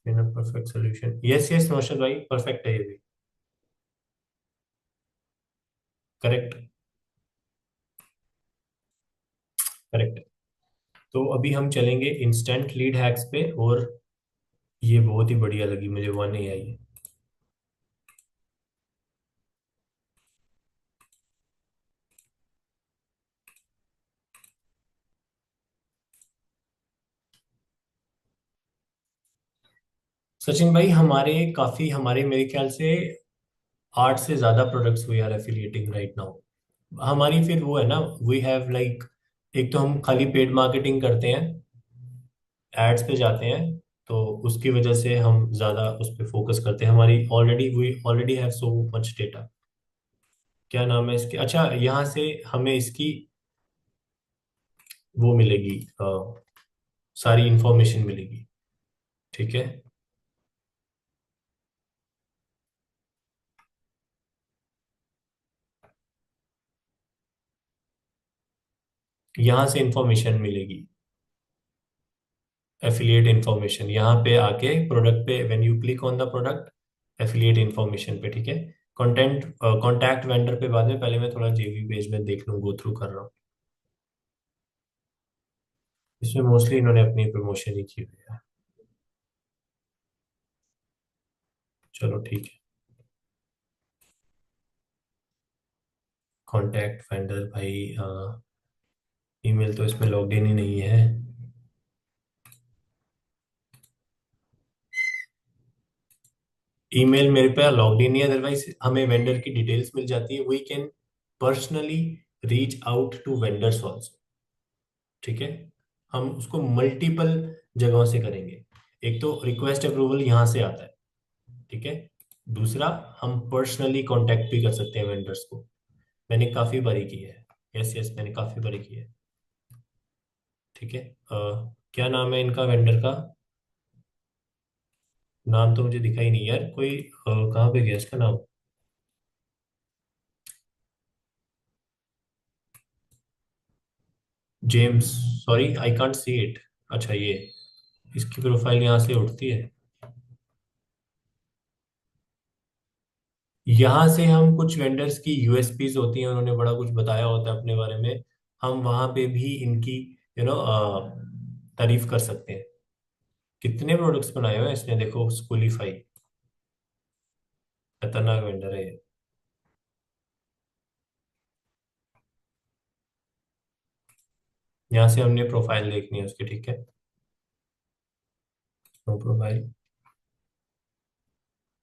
In a perfect solution. Yes yes Naushad भाई, परफेक्ट है ये भी. करेक्ट. करेक्ट. तो अभी हम चलेंगे इंस्टेंट लीड हैक्स पे, और ये बहुत ही बढ़िया लगी मुझे, 1 AI. सचिन भाई, हमारे मेरे ख्याल से 8 से ज्यादा products we are affiliating right now. हमारी फिर वो है ना, वी हैव लाइक, एक तो हम खाली पेड मार्केटिंग करते हैं, एड्स पे जाते हैं, तो उसकी वजह से हम ज्यादा उस पर फोकस करते हैं. हमारी already we already have so much data. क्या नाम है इसके? अच्छा, यहाँ से हमें इसकी वो मिलेगी, सारी इंफॉर्मेशन मिलेगी. ठीक है. यहाँ से इंफॉर्मेशन मिलेगी, एफिलिएट इंफॉर्मेशन. यहाँ पे आके प्रोडक्ट पे, when you click on the product, affiliate information पे. ठीक है. कंटेंट कॉन्टैक्ट वेंडर पे बाद में, पहले मैं थोड़ा जेवी पेज में देख लूँ, गो थ्रू कर रहा हूँ. इसमें मोस्टली इन्होंने अपनी प्रमोशन ही की हुई है. चलो ठीक है. कॉन्टैक्ट वेंडर भाई, ईमेल तो इसमें लॉग इन ही नहीं है. ईमेल मेरे पे लॉग इन नहीं है, अदरवाइज हमें वेंडर की डिटेल्स मिल जाती है. We can personally reach out to vendors also. ठीक है, हम उसको मल्टीपल जगहों से करेंगे। एक तो रिक्वेस्ट अप्रूवल यहाँ से आता है, ठीक है। दूसरा, हम पर्सनली कांटेक्ट भी कर सकते हैं वेंडर्स को। मैंने काफी बारी की है। यस यस, मैंने काफी बारी की है। ठीक है। क्या नाम है इनका वेंडर का? नाम तो मुझे दिखा ही नहीं यार, कोई कहाँ पे गया इसका नाम? James. Sorry, I can't see it. अच्छा, ये इसकी प्रोफाइल यहाँ से उठती है। यहाँ से हम कुछ वेंडर्स की यूएसपीज होती हैं, उन्होंने बड़ा कुछ बताया होता है अपने बारे में, हम वहां पे भी इनकी यू नो तारीफ कर सकते हैं। कितने प्रोडक्ट्स बनाए हुए हैं इसने, देखो, स्कूलीफाई। खतरनाक वेंडर है ये। यहाँ से हमने प्रोफाइल देखनी है उसकी, ठीक है। No profile.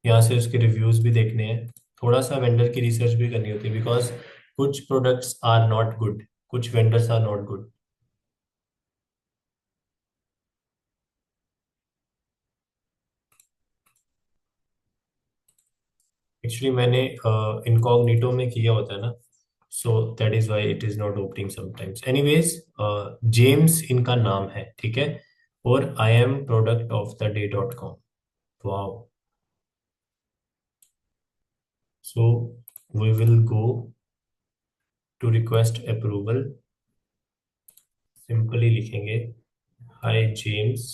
यहाँ से उसके रिव्यूज भी देखने हैं। थोड़ा सा वेंडर की रिसर्च भी करनी होती है, बिकॉज कुछ प्रोडक्ट्स आर नॉट गुड, कुछ vendors are not good. Actually मैंने इनकॉग्निटो में किया होता है ना, so that is why it is not opening sometimes. Anyways, James इनका नाम है, ठीक है। और I am product of the day dot com. Wow. So we will go to request approval. Simply लिखेंगे, hi James,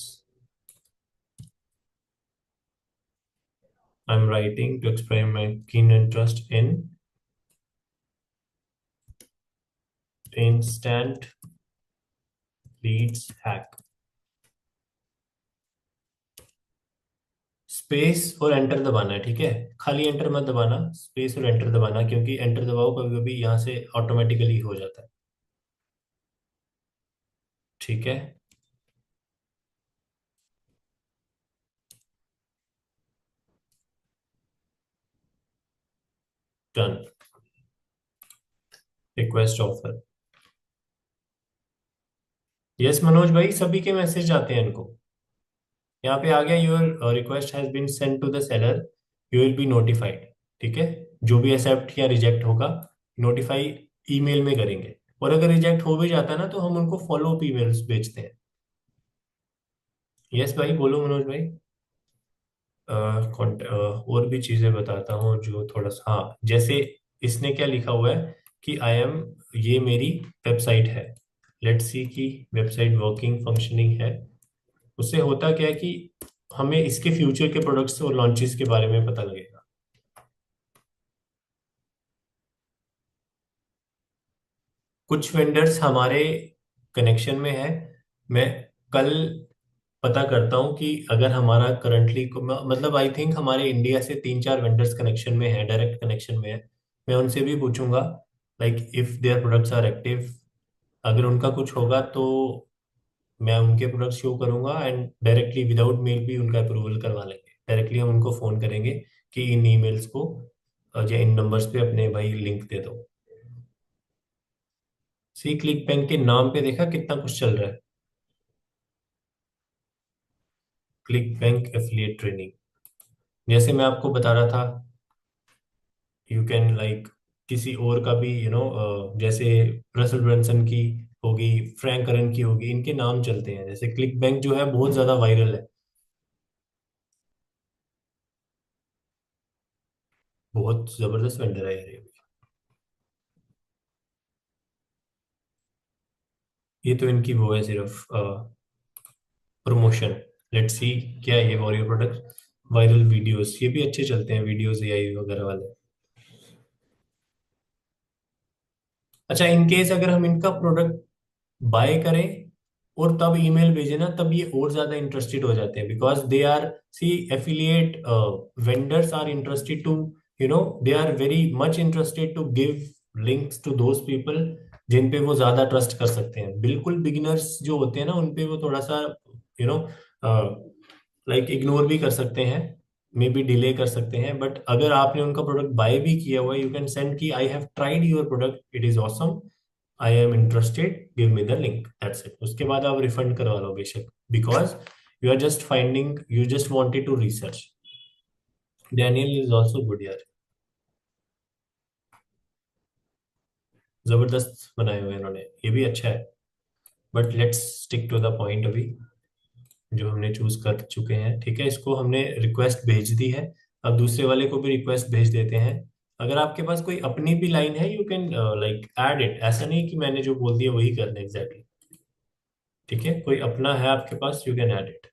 I am writing to express my keen interest in instant leads hack. Space और enter दबाना है, ठीक है। खाली enter मत दबाना, space और एंटर दबाना, क्योंकि एंटर दबाओ कभी कभी यहाँ से ऑटोमेटिकली हो जाता है। ठीक है। Done. Request offer. Yes Manoj भाई, सभी के मैसेज आते हैं इनको। यहाँ पे आ गया, your request has been send to the seller, you will be notified. ठीक है। जो भी एक्सेप्ट या रिजेक्ट होगा, नोटिफाई ईमेल में करेंगे। और अगर रिजेक्ट हो भी जाता है ना, तो हम उनको फॉलो अप ईमेल्स भेजते हैं। यस भाई, बोलो मनोज भाई। और भी चीजें बताता हूँ जो थोड़ा सा, हाँ, जैसे इसने क्या लिखा हुआ है कि आई एम, ये मेरी वेबसाइट है। लेट्स सी कि वेबसाइट वर्किंग फंक्शनिंग है। उससे होता क्या है कि हमें इसके फ्यूचर के प्रोडक्ट्स और लॉन्चेस के बारे में पता लगेगा। कुछ वेंडर्स हमारे कनेक्शन में है। मैं कल पता करता हूँ कि अगर हमारा करंटली, मतलब आई थिंक हमारे इंडिया से 3-4 वेंडर्स कनेक्शन में है, डायरेक्ट कनेक्शन में है। मैं उनसे भी पूछूंगा, like if there products are active. अगर उनका कुछ होगा तो मैं उनके प्रोडक्ट शो करूंगा, एंड डायरेक्टली विदाउट मेल भी उनका अप्रूवल करवा लेंगे। डायरेक्टली हम उनको फोन करेंगे कि इन ईमेल्स को या इन नंबर्स पे अपने भाई लिंक दे दो। सी क्लिक बैंक के नाम पे देखा कितना कुछ चल रहा है। क्लिक बैंक एफिलिएट ट्रेनिंग, जैसे मैं आपको बता रहा था, यू कैन लाइक किसी और का भी, जैसे रसल ब्रंसन की होगी, फ्रैंक करन की होगी, इनके नाम चलते हैं। जैसे क्लिक बैंक जो है बहुत ज्यादा वायरल है। बहुत जबरदस्त वेंडर है यार ये। ये तो इनकी वो है सिर्फ प्रमोशन। लेट्स सी, क्या है ये वॉरियर प्रोडक्ट। वायरल वीडियोस, ये भी अच्छे चलते हैं वीडियोस, एआई वगैरह वाले। अच्छा, इन केस अगर हम इनका प्रोडक्ट बाय करें और तब ईमेल भेजे ना, तब ये और ज्यादा इंटरेस्टेड हो जाते हैं, because they are, see, affiliate vendors are interested to, they are very much interested to give links to those people जिन पे वो ज्यादा ट्रस्ट कर सकते हैं। बिल्कुल बिगिनर्स जो होते हैं ना, उन पे वो थोड़ा सा यू नो लाइक इग्नोर भी कर सकते हैं, मे बी डिले कर सकते हैं। बट अगर आपने उनका प्रोडक्ट बाय भी किया हुआ है, यू कैन सेंड कि I have tried your product, it is awesome, I am interested, give me the link, that's it. उसके बाद आप रिफंड करवा लो बेशक, because you are just finding, you just wanted to research. Daniel is also good यार, जबरदस्त बनाए हुए हैं इन्होंने, ये भी अच्छा है। But let's stick to the point अभी, जो हमने चूज कर चुके हैं, ठीक है। इसको हमने रिक्वेस्ट भेज दी है, अब दूसरे वाले को भी रिक्वेस्ट भेज देते हैं। अगर आपके पास कोई अपनी भी लाइन है, you can like add it, ऐसा नहीं कि मैंने जो बोल दिया वही करना है एग्जैक्टली, ठीक है। कोई अपना है आपके पास, you can add it.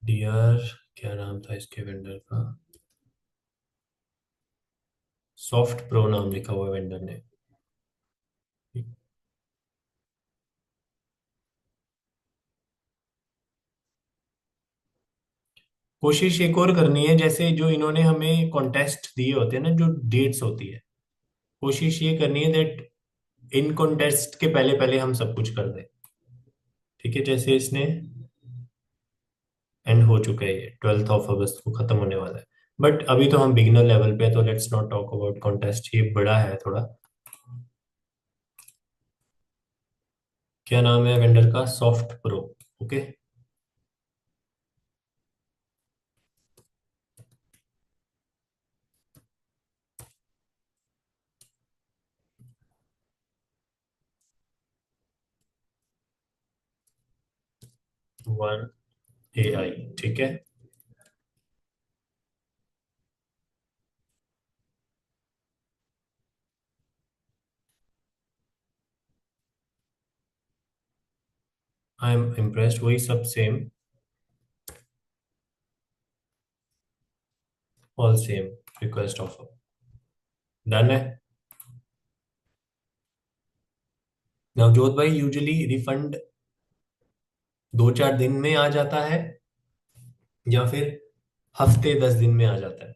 Dear, क्या नाम था इसके वेंडर का, सॉफ्ट प्रो नाम लिखा हुआ है वेंडर ने। कोशिश एक और करनी है, जैसे जो इन्होंने हमें कॉन्टेस्ट दिए होते हैं ना, जो डेट्स होती है, कोशिश ये करनी है दैट इन कॉन्टेस्ट के पहले पहले हम सब कुछ कर दें, ठीक है। जैसे इसने एंड हो चुका है, ये 12 अगस्त को खत्म होने वाला है। बट अभी तो हम बिगिनर लेवल पे है, तो let's not talk about contest, ये बड़ा है थोड़ा। क्या नाम है वेंडर का, सॉफ्ट प्रो, ओके। 1 AI, ठीक है। आई एम इम्प्रेस्ड, वही सब same, all same, request offer, done है। नवजोत भाई, यूजुअली रिफंड 2-4 दिन में आ जाता है, या फिर हफ्ते 10 दिन में आ जाता है।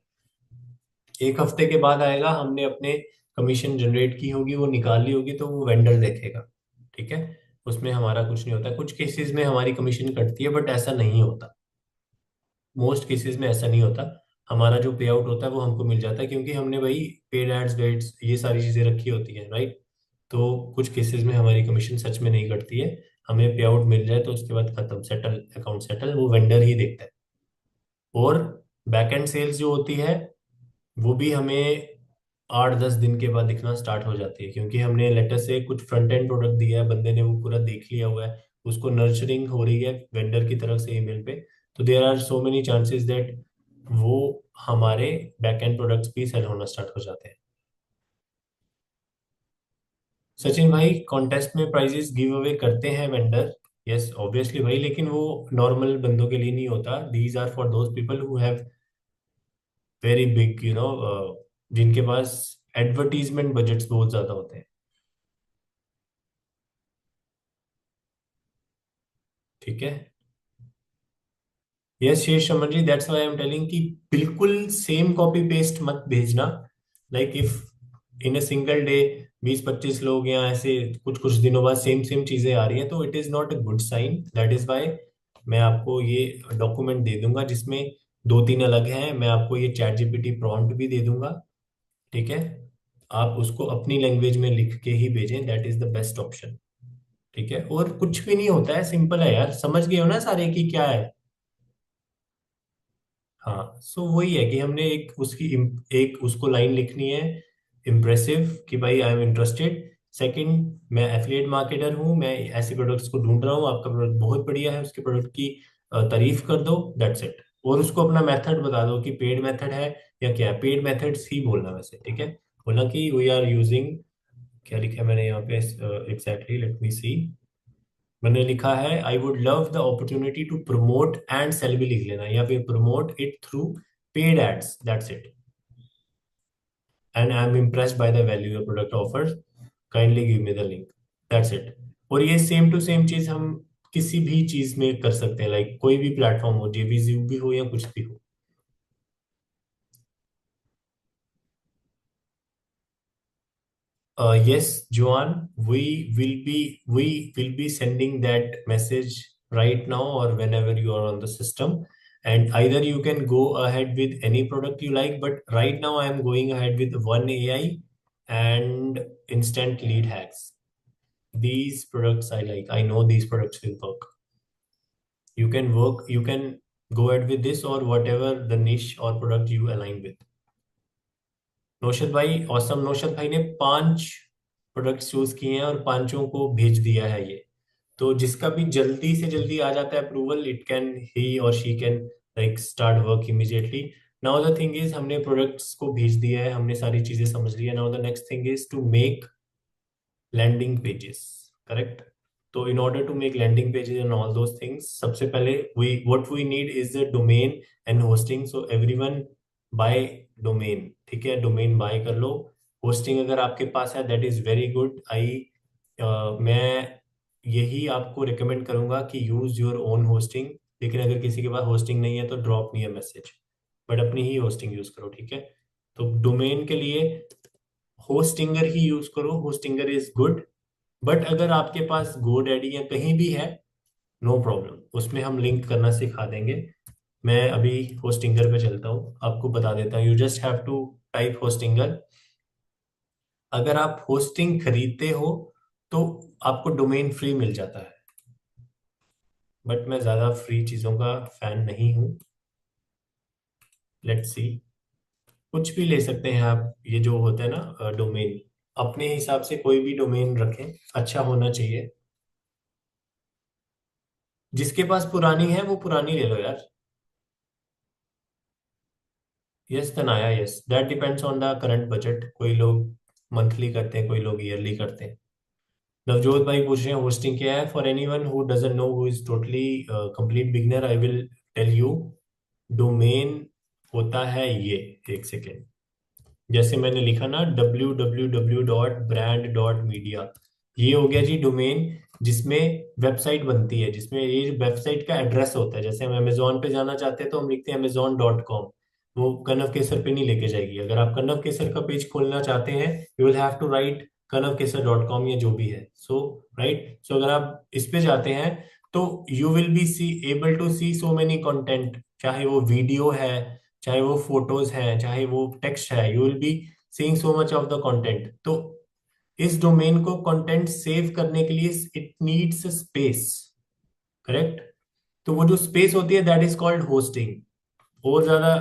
एक हफ्ते के बाद आएगा, हमने अपने कमीशन जनरेट की होगी, वो निकाल ली होगी, तो वो वेंडर देखेगा, ठीक है। उसमें हमारा कुछ नहीं होता, कुछ केसेस में हमारी कमीशन कटती है, बट ऐसा नहीं होता, मोस्ट केसेस में ऐसा नहीं होता। हमारा जो पे आउट होता है वो हमको मिल जाता है, क्योंकि हमने भाई पेड एड्स, वेड्स, ये सारी चीजें रखी होती है, राइट। तो कुछ केसेस में हमारी कमीशन सच में नहीं कटती है, हमें पे आउट मिल जाए तो उसके बाद खत्म, सेटल, अकाउंट सेटल, वो वेंडर ही देखता है। और बैक एंड सेल्स जो होती है, वो भी हमें 8-10 दिन के बाद दिखना स्टार्ट हो जाती है, क्योंकि हमने लेटर से कुछ फ्रंट एंड प्रोडक्ट दिया है, बंदे ने वो पूरा देख लिया हुआ है, उसको नर्चरिंग हो रही है वेंडर की तरफ से ईमेल पे। तो there are so many chances that वो हमारे बैक एंड प्रोडक्ट्स भी सेल होना स्टार्ट हो जाते हैं। सचिन भाई, कॉन्टेस्ट में प्राइजेस गिव अवे करते हैं वेंडर, यस ऑब्वियसली भाई, लेकिन वो नॉर्मल बंदों के लिए नहीं होता, these are for those people who have very big, जिनके पास एडवर्टीजमेंट बजट्स बहुत ज्यादा होते हैं, ठीक है। Yes Shesh Sharma ji, that's why I am telling कि बिल्कुल सेम कॉपी पेस्ट मत भेजना। Like if in a single day 20-25 लोग या ऐसे कुछ कुछ दिनों बाद सेम सेम चीजें आ रही हैं, तो it is not a good sign, that is why मैं आपको ये डॉक्यूमेंट दे दूंगा, जिसमें 2-3 अलग हैं, मैं आपको ये चैट जीपीटी प्रॉम्प्ट भी दे दूंगा, ठीक है। आप उसको अपनी लैंग्वेज में लिख के ही भेजें, that is the best option, ठीक है। और कुछ भी नहीं होता है, सिंपल है यार, समझ गए हो ना सारे की क्या है। हाँ, सो वही है कि हमने एक उसको लाइन लिखनी है, इम्प्रेसिव, कि भाई आई एम इंटरेस्टेड। सेकंड, मैं एफिलिएट मार्केटर हूँ, मैं ऐसे प्रोडक्ट्स को ढूंढ रहा हूँ, आपका प्रोडक्ट बहुत बढ़िया है, उसके प्रोडक्ट की तारीफ कर दो, दैट्स इट। और उसको अपना मेथड बता दो कि पेड मेथड है या क्या है, पेड मेथड्स ही बोलना वैसे, ठीक है। बोलना कि वी आर यूजिंग, क्या लिखा है मैंने यहाँ पे एग्जैक्टली, लेट मी सी। मैंने लिखा है I would love the opportunity to promote and sell भी लिख लेना, या फिर promote it through paid ads, that's it. And I am impressed by the value your product offers, kindly give me the link, that's it. और ये same to same चीज हम किसी भी चीज में कर सकते हैं, लाइक कोई भी प्लेटफॉर्म हो, जेवीजी भी हो या कुछ भी हो। Yes, Joan, we will be sending that message right now or whenever you are on the system. and either you can go ahead with any product you like, but right now I am going ahead with one AI and instant lead hacks. These products I like. I know these products will work. You can go ahead with this or whatever the niche or product you align with. Naushad भाई awesome, Naushad भाई ने 5 products choose किए हैं और पांचों को भेज दिया है ये। तो जिसका भी जल्दी से जल्दी आ जाता है अप्रूवल, इट कैन ही और she can like start work immediately. Now the thing is हमने प्रोडक्ट्स को भेज दिया है, हमने सारी चीजें समझ ली है। Now the next thing is to make landing pages, correct. तो in order to make landing pages and all those things, सबसे पहले we what we need is the domain and hosting. So everyone buy domain, ठीक है, domain bye कर लो। Hosting अगर आपके पास है that is very good. मैं यही आपको रिकमेंड करूंगा कि यूज योर ओन होस्टिंग, लेकिन अगर किसी के पास होस्टिंग नहीं है तो drop me a message, but अपनी ही होस्टिंग यूज करो, ठीक है। तो डोमेन के लिए होस्टिंगर ही यूज करो, होस्टिंगर इज गुड। बट अगर आपके पास गोडैडी या कहीं भी है, नो प्रॉब्लम, उसमें हम लिंक करना सिखा देंगे। मैं अभी होस्टिंगर पे चलता हूँ, आपको बता देता हूँ। You just have to type Hostinger. अगर आप होस्टिंग खरीदते हो तो आपको डोमेन फ्री मिल जाता है, बट मैं ज्यादा फ्री चीजों का फैन नहीं हूँ। लेट्स सी, कुछ भी ले सकते हैं आप। ये जो होता है ना डोमेन, अपने हिसाब से कोई भी डोमेन रखें, अच्छा होना चाहिए। जिसके पास पुरानी है वो पुरानी ले लो यार। Yes तनाया, yes, that depends on the current budget. कोई लोग मंथली करते हैं, कोई लोग ईयरली करते हैं। नवजोत भाई पूछ रहे हैं होस्टिंग क्या है। For anyone who doesn't know, who is totally complete beginner, I will tell you. Domain होता है ये, एक सेकेंड, जैसे मैंने लिखा ना www.brand.media, ये हो गया जी डोमेन, जिसमें वेबसाइट बनती है, जिसमें ये वेबसाइट का एड्रेस होता है। जैसे हम अमेजोन पे जाना चाहते हैं तो हम लिखते हैं amazon.com, वो कनव केसर पे नहीं लेके जाएगी। अगर आप कनव केसर का पेज खोलना चाहते हैं, you will have to write kanavkesar.com या जो भी है। सो राइट, सो अगर आप इस पे जाते हैं तो you will be see able to see so many content, चाहे वो वीडियो है, चाहे वो फोटोज हैं, चाहे वो टेक्स्ट है, you will be seeing so much of the content. तो इस डोमेन को कंटेंट सेव करने के लिए इट नीड्स स्पेस, करेक्ट। तो वो जो स्पेस होती है दैट इज कॉल्ड होस्टिंग। और ज्यादा,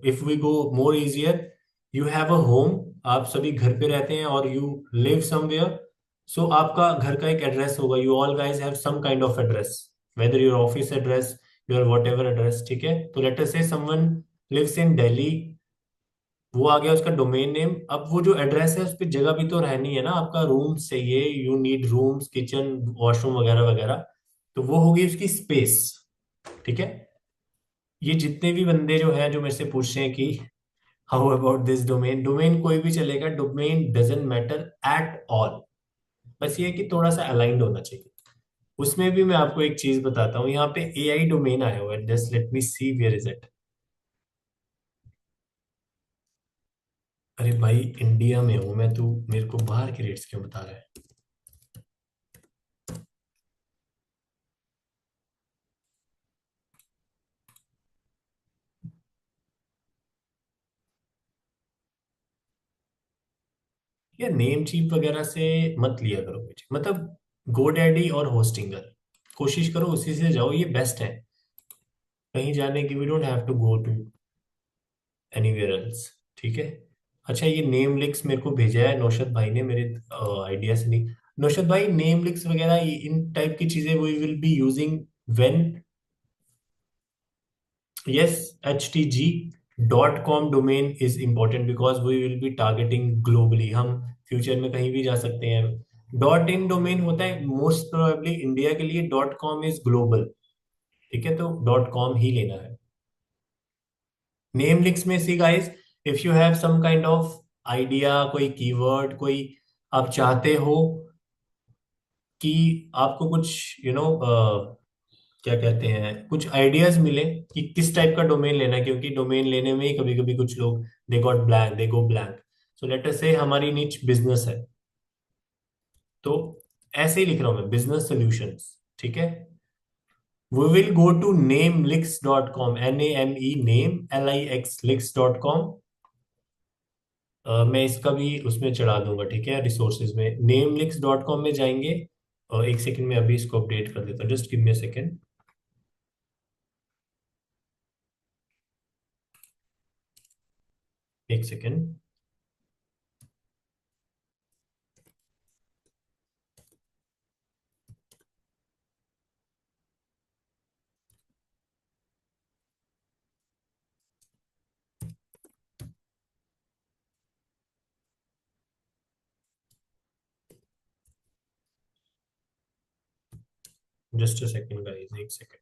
if we go more easier, you have a home, आप सभी घर पे रहते हैं और यू लिव समवेयर। सो आपका घर का एक एड्रेस होगा, you all guys have some kind of address, whether your office address, your whatever address, ठीक है। तो लेट अस से समवन लिव्स इन दिल्ली, वो आ गया उसका डोमेन नेम। अब वो जो एड्रेस है उस पर जगह भी तो रहनी है ना, आपका रूम चाहिए, you need rooms, kitchen, washroom वगैरह वगैरह। तो वो होगी उसकी स्पेस, ठीक है। ये जितने भी बंदे जो हैं जो मेरे से पूछ रहे हैं कि how about this domain, domain कोई भी चलेगा, domain doesn't matter at all. बस ये है कि थोड़ा सा अलाइंड होना चाहिए। उसमें भी मैं आपको एक चीज बताता हूँ, यहाँ पे एआई डोमेन आया हुआ है, just let me see where is it. अरे भाई इंडिया में हूं मैं, तू मेरे को बाहर के रेट्स क्यों बता रहा है। या नेम चीप वगैरह से मत लिया करो मुझे, मतलब गोडैडी और होस्टिंगर, कोशिश करो उसी से जाओ, ये बेस्ट है। कहीं जाने की we don't have to go to anywhere else, ठीक है। अच्छा, ये नेम लिंक्स मेरे को भेजा है नौशद भाई ने, मेरे आइडिया से नहीं। नौशद भाई नेम लिंक्स वगैरह इन टाइप की चीजें we will be using when, yes, HTG.com domain is important because we will be targeting globally. हम फ्यूचर में कहीं भी जा सकते हैं। डॉट इन डोमेन होता है मोस्ट प्रोबेबली इंडिया के लिए, डॉट कॉम इज ग्लोबल, ठीक है। तो डॉट कॉम ही लेना है। नेम लिंक्स में see guys, if you have some kind of idea, कोई कीवर्ड, कोई आप चाहते हो कि आपको कुछ क्या कहते हैं, कुछ आइडियाज मिले कि किस टाइप का डोमेन लेना है, क्योंकि डोमेन लेने में ही कभी कभी कुछ लोग they got blank, they go blank. So let us से हमारी नीच बिजनेस है, तो ऐसे ही लिख रहा हूं मैं, बिजनेस सॉल्यूशंस, ठीक है। We will go to namelix.com, NAME name LIX lix.com। मैं इसका भी उसमें चढ़ा दूंगा, ठीक है, रिसोर्सेज में namelix.com में जाएंगे। एक सेकंड में अभी इसको अपडेट कर देता हूँ, just give me a second. एक second. Just a second guys, एक सेकंड।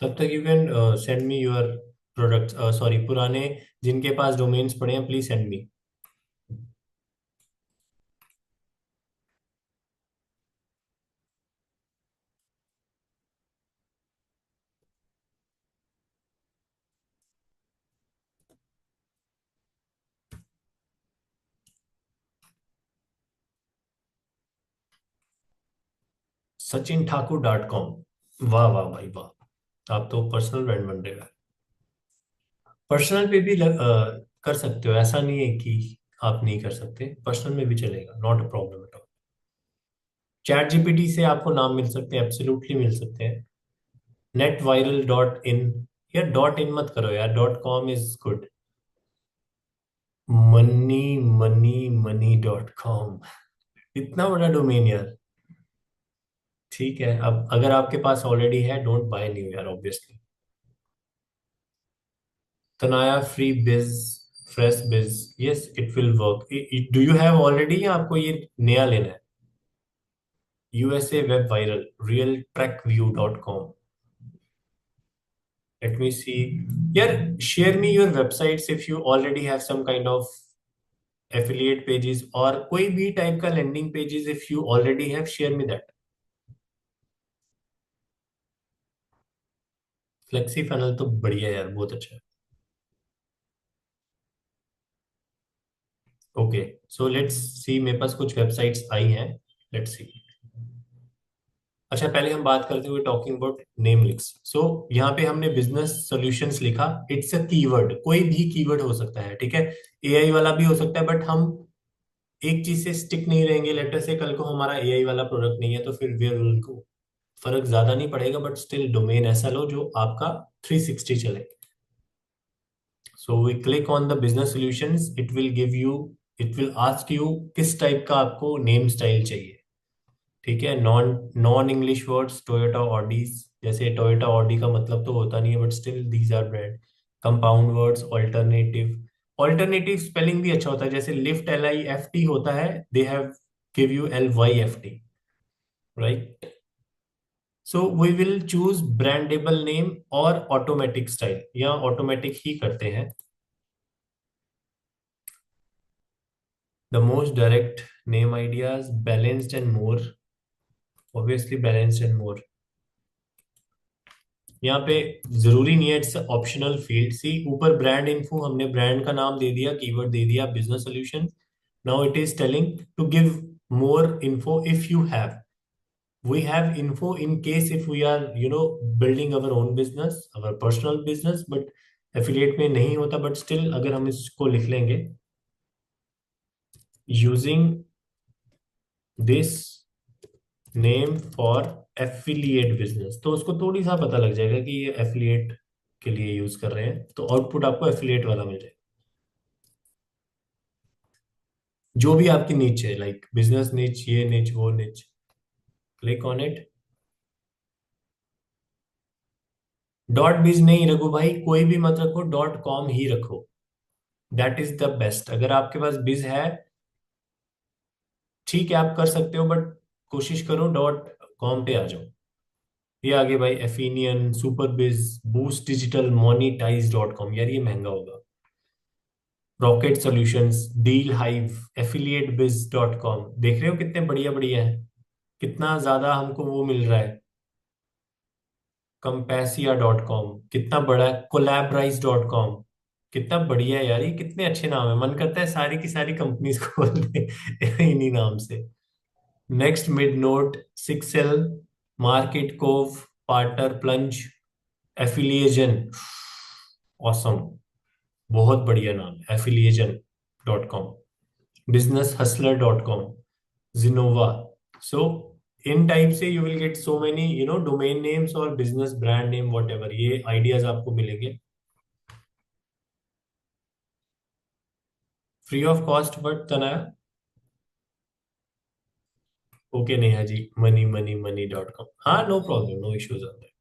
तब तक you can send me your products, sorry, पुराने जिनके पास डोमेन्स पड़े हैं, प्लीज सेंड मी। sachinThakur.com। वाह वाह भाई वाह, आप तो पर्सनल ब्रांड बन रहे हो। पर्सनल पे भी कर सकते हो, ऐसा नहीं है कि आप नहीं कर सकते, पर्सनल में भी चलेगा, not a problem at all. Chat GPT से आपको नाम मिल सकते हैं, एब्सोल्युटली मिल सकते हैं। netviral.in, यार डॉट इन मत करो यार, .com इज गुड। मनी इतना बड़ा डोमेन यार। ठीक है, अब अगर आपके पास ऑलरेडी है, डोंट बाय न्यू यार, obviously. Tanaya free biz, fresh biz, yes it will work. Do you have already, या आपको ये नया लेना है? USA web viral, real track view .com। Let me see. यार share me your websites if you already have some kind of affiliate pages, और कोई भी टाइप का landing pages, if you already have, share me that. Flexi funnel तो बढ़िया है यार, बहुत अच्छा है। ओके, सो लेट्स सी, मेरे पास कुछ वेबसाइट्स आई हैं, लेट्स सी। अच्छा, पहले हम बात करते हुए टॉकिंग अबाउट नेमलिक्स। सो यहाँ पे हमने बिजनेस सॉल्यूशंस लिखा, इट्स अ कीवर्ड, कोई भी कीवर्ड हो सकता है, ठीक है। एआई वाला भी हो सकता है, बट हम एक चीज से स्टिक नहीं रहेंगे। लेटर से कल को हमारा एआई वाला प्रोडक्ट नहीं है, तो फिर वेयर विल गो। फर्क ज्यादा नहीं पड़ेगा, बट स्टिल डोमेन ऐसा लो जो आपका 360 चले। So we click on the business solutions, it will give you, it will ask you किस टाइप का आपको नेम स्टाइल चाहिए। ठीक है, non non English words, Toyota Audis, जैसे टोयोटा ऑडी का मतलब तो होता नहीं है, but still these are brand. Compound words, alternative. Alternative spelling भी अच्छा होता है, जैसे लिफ्ट LIFT होता है, they have give you LYFT, right. So we will choose brandable name और ऑटोमेटिक स्टाइल, या ऑटोमेटिक ही करते हैं। The most direct name ideas, balanced and more, obviously balanced and more. यहाँ पे जरूरी नहीं है, इट्स ऑप्शनल फील्ड। सी ऊपर ब्रांड इन्फो, हमने ब्रांड का नाम दे दिया, कीवर्ड दे दिया, business solution. Now it is telling to give more info if you have. We have info in case if we are building our own business, our personal business, but affiliate में नहीं होता, but still अगर हम इसको लिख लेंगे, using this name for affiliate business, तो उसको थोड़ी सा पता लग जाएगा कि ये एफिलिएट के लिए यूज कर रहे हैं, तो आउटपुट आपको एफिलिएट वाला मिल जाएगा। जो भी आपकी नीच है, लाइक बिजनेस नीच, ये नीच, वो नीच, क्लिक ऑन इट। डॉट बिज नहीं रखो भाई, कोई भी मत रखो, .com ही रखो, दैट इज द बेस्ट। अगर आपके पास बिज है, ठीक है, आप कर सकते हो, बट कोशिश करो .com पे आ जाओ। ये आगे भाई, एफिनियन, सुपर बिज, बूस्ट डिजिटल, मोनिटाइज .com, यार ये महंगा होगा। Rocket solutions, deal hive, affiliate बिज डॉट कॉम, देख रहे हो कितने बढ़िया बढ़िया है, कितना ज्यादा हमको वो मिल रहा है। कंपेसिया डॉट कॉम कितना बड़ा है, कोलैबराइज डॉट कॉम कितना बढ़िया है यार, ये कितने अच्छे नाम है, मन करता है सारी की सारी कंपनीज खोल दे इन्हीं नाम से। Next mid note, sixel, market cove, partner plunge, affiliation, awesome, बहुत बढ़िया नाम, affiliation dot com, business hustler dot com, जिनोवा। सो इन टाइप से you will get so many domain names और business brand name whatever, ये ideas आपको मिलेंगे free of cost. But Tanaya okay Neha ji, money money money dot com, हाँ no problem, no issues आते हैं।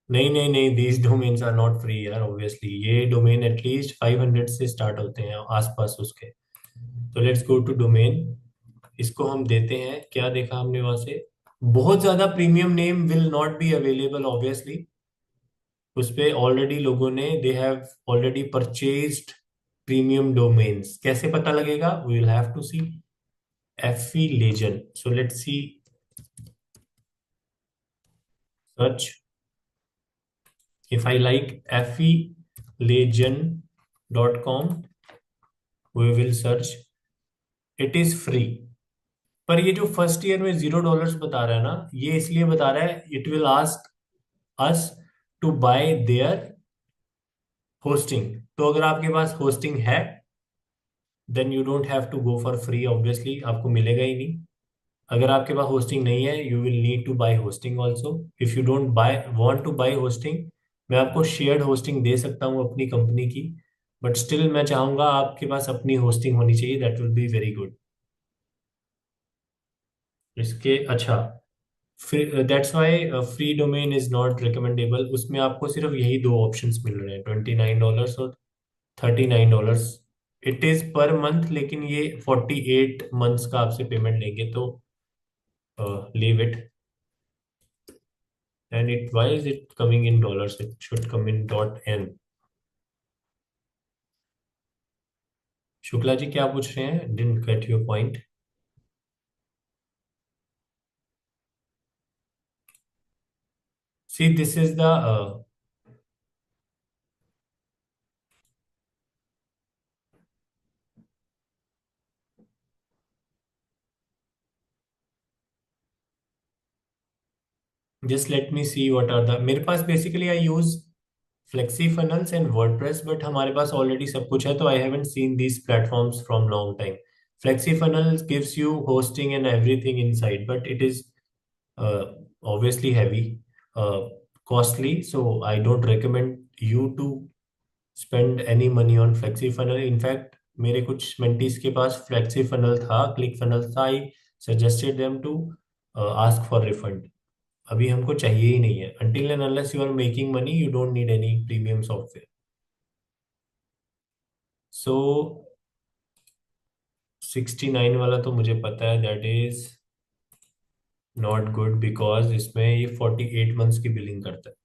नहीं नहीं नहीं, these domains are not free यार, ऑब्वियसली ये डोमेन एटलीस्ट 500 से स्टार्ट होते हैं आसपास उसके। तो लेट्स गो टू डोमेन, इसको हम देते हैं, क्या देखा हमने वहां से, बहुत ज्यादा premium name will not be available obviously, उस पे ऑलरेडी लोगों ने they have already purchased premium domains, कैसे पता लगेगा, we will have to see affiliation, so let's see search, if I like affilegion.com, we will search, it is free। पर ये जो फर्स्ट ईयर में $0 बता रहा है ना, ये इसलिए बता रहा है, it will ask us to buy their hosting, तो अगर आपके पास होस्टिंग है then you don't have to go for free, obviously आपको मिलेगा ही नहीं। अगर आपके पास होस्टिंग नहीं है you will need to buy hosting also, if you don't buy want to buy hosting, मैं आपको शेयर्ड होस्टिंग दे सकता हूँ अपनी कंपनी की, बट स्टिल मैं चाहूंगा आपके पास अपनी होस्टिंग होनी चाहिए, that will be very good. इसके अच्छा, फिर that's why free domain is not recommendable, उसमें आपको सिर्फ यही दो ऑप्शंस मिल रहे हैं, $29 और $39। इट इज पर मंथ, लेकिन ये 48 मंथ्स का आपसे पेमेंट लेंगे, तो leave it. And it, why is it coming in dollars? It should come in .n। Shukla ji क्या पूछ रहे हैं, didn't get your point। See, this is the just let me see what are the, मेरे पास basically I use flexi funnels and WordPress, but हमारे पास already सब कुछ है, तो I haven't seen these platforms from long time। Flexi funnels gives you hosting and everything inside, but it is uh, obviously heavy, uh, costly, so I don't recommend you to spend any money on flexi funnel। In fact मेरे कुछ mentees के पास flexi funnel था, click funnel था, I suggested them to ask for refund, अभी हमको चाहिए ही नहीं है, until and unless you are making money you don't need any premium software। सो 69 वाला तो मुझे पता है, that is not good, because इसमें ये 48 मंथ्स की बिलिंग करता है।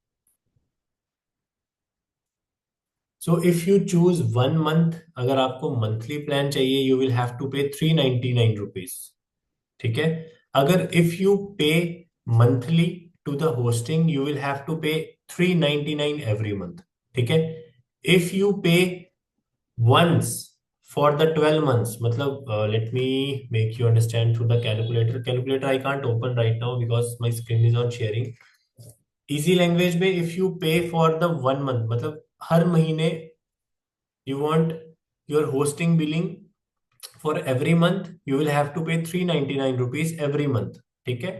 So if you choose 1 month, अगर आपको मंथली प्लान चाहिए you will have to pay ₹399, ठीक है। अगर if you pay monthly to the hosting you will have to pay 399 every month, ठीक है। If you pay once for the 12 months, मतलब let me make you understand through the calculator I can't open right now because my screen is on sharing. Easy language में, if you पे for the 1 month, मतलब हर महीने you want your hosting billing for every month, you will have to pay ₹399 every month, ठीक है।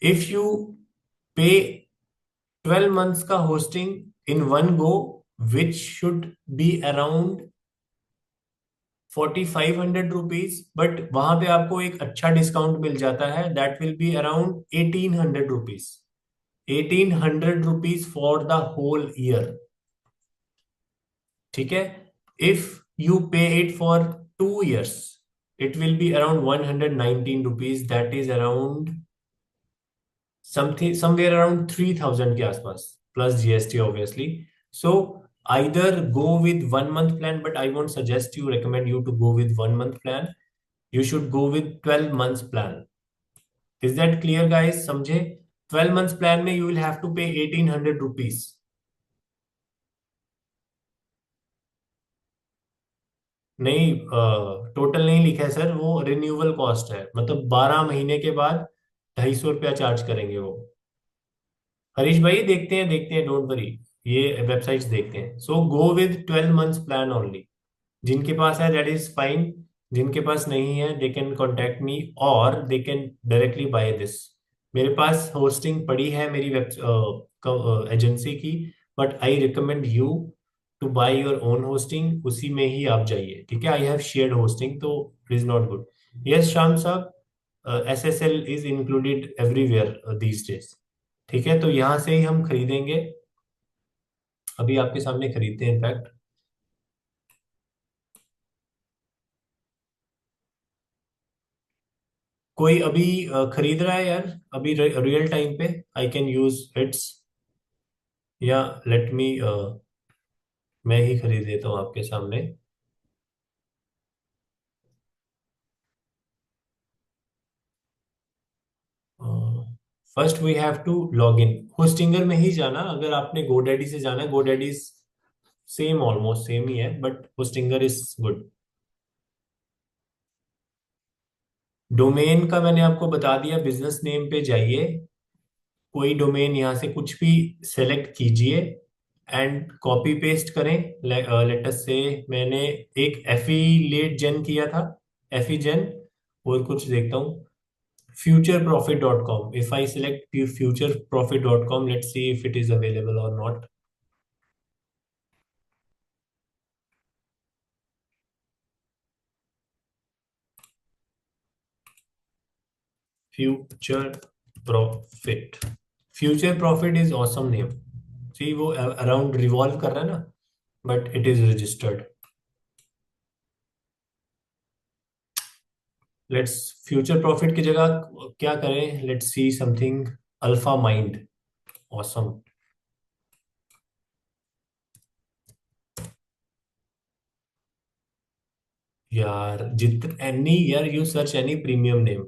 if you pay 12 months का hosting in one go, which should be around ₹4,500, but वहां पे आपको एक अच्छा डिस्काउंट मिल जाता है, that will be around ₹1,800, ₹1,800 for the whole year, ठीक है। If you pay it for 2 years it will be around ₹119, that is around something somewhere around 3,000 के आसपास, plus GST obviously. So Either go with 1 month plan, but I won't suggest you, recommend you to go with 1 month plan. You should go with 12 months plan. Is that clear, guys? समझे? 12 months plan में you will have to pay 1800 rupees. नहीं, total नहीं लिखा है sir, वो renewal cost है, मतलब 12 महीने के बाद 250 रुपया चार्ज करेंगे वो। हरीश भाई देखते हैं, डोंट वरी, ये वेबसाइट्स देखते हैं। So go with 12 months plan only. जिनके पास है दैट इज फाइन, जिनके पास नहीं है दे कैन कॉन्टेक्ट मी और they can directly buy this. मेरे पास होस्टिंग पड़ी है मेरी वेब एजेंसी की, but I recommend you to buy your own hosting, उसी में ही आप जाइए, ठीक है? आई हैव शेयर्ड होस्टिंग, तो it is not good. Yes Shyam sahab, SSL is included everywhere these days. ठीक है, तो यहाँ से ही हम खरीदेंगे, अभी आपके सामने खरीदते हैं इनफैक्ट। कोई अभी खरीद रहा है यार, अभी रियल टाइम पे आई कैन यूज इट्स, या लेट मी, मैं ही खरीद लेता हूँ आपके सामने। First we have to log in, Hostinger में ही जाना। अगर आपने गोडैडी से जाना है, गोडैडी सेम, ऑलमोस्ट सेम ही है, but Hostinger is good. Domain का मैंने आपको बता दिया, बिजनेस नेम पे जाइए, कोई डोमेन यहाँ से कुछ भी सेलेक्ट कीजिए एंड कॉपी पेस्ट करें। लेटस से मैंने एक एफिलेट जेन किया था, एफी जेन, और कुछ देखता हूँ, futureprofit.com। if I select futureprofit.com, let's see if it is available or not। future profit, future profit is awesome name। see वो अराउंड रिवॉल्व कर रहा है ना, but it is registered. Let's future profit की जगह क्या करें, let's see something, alpha mind, awesome. यार जित एनी यार, you search any premium name,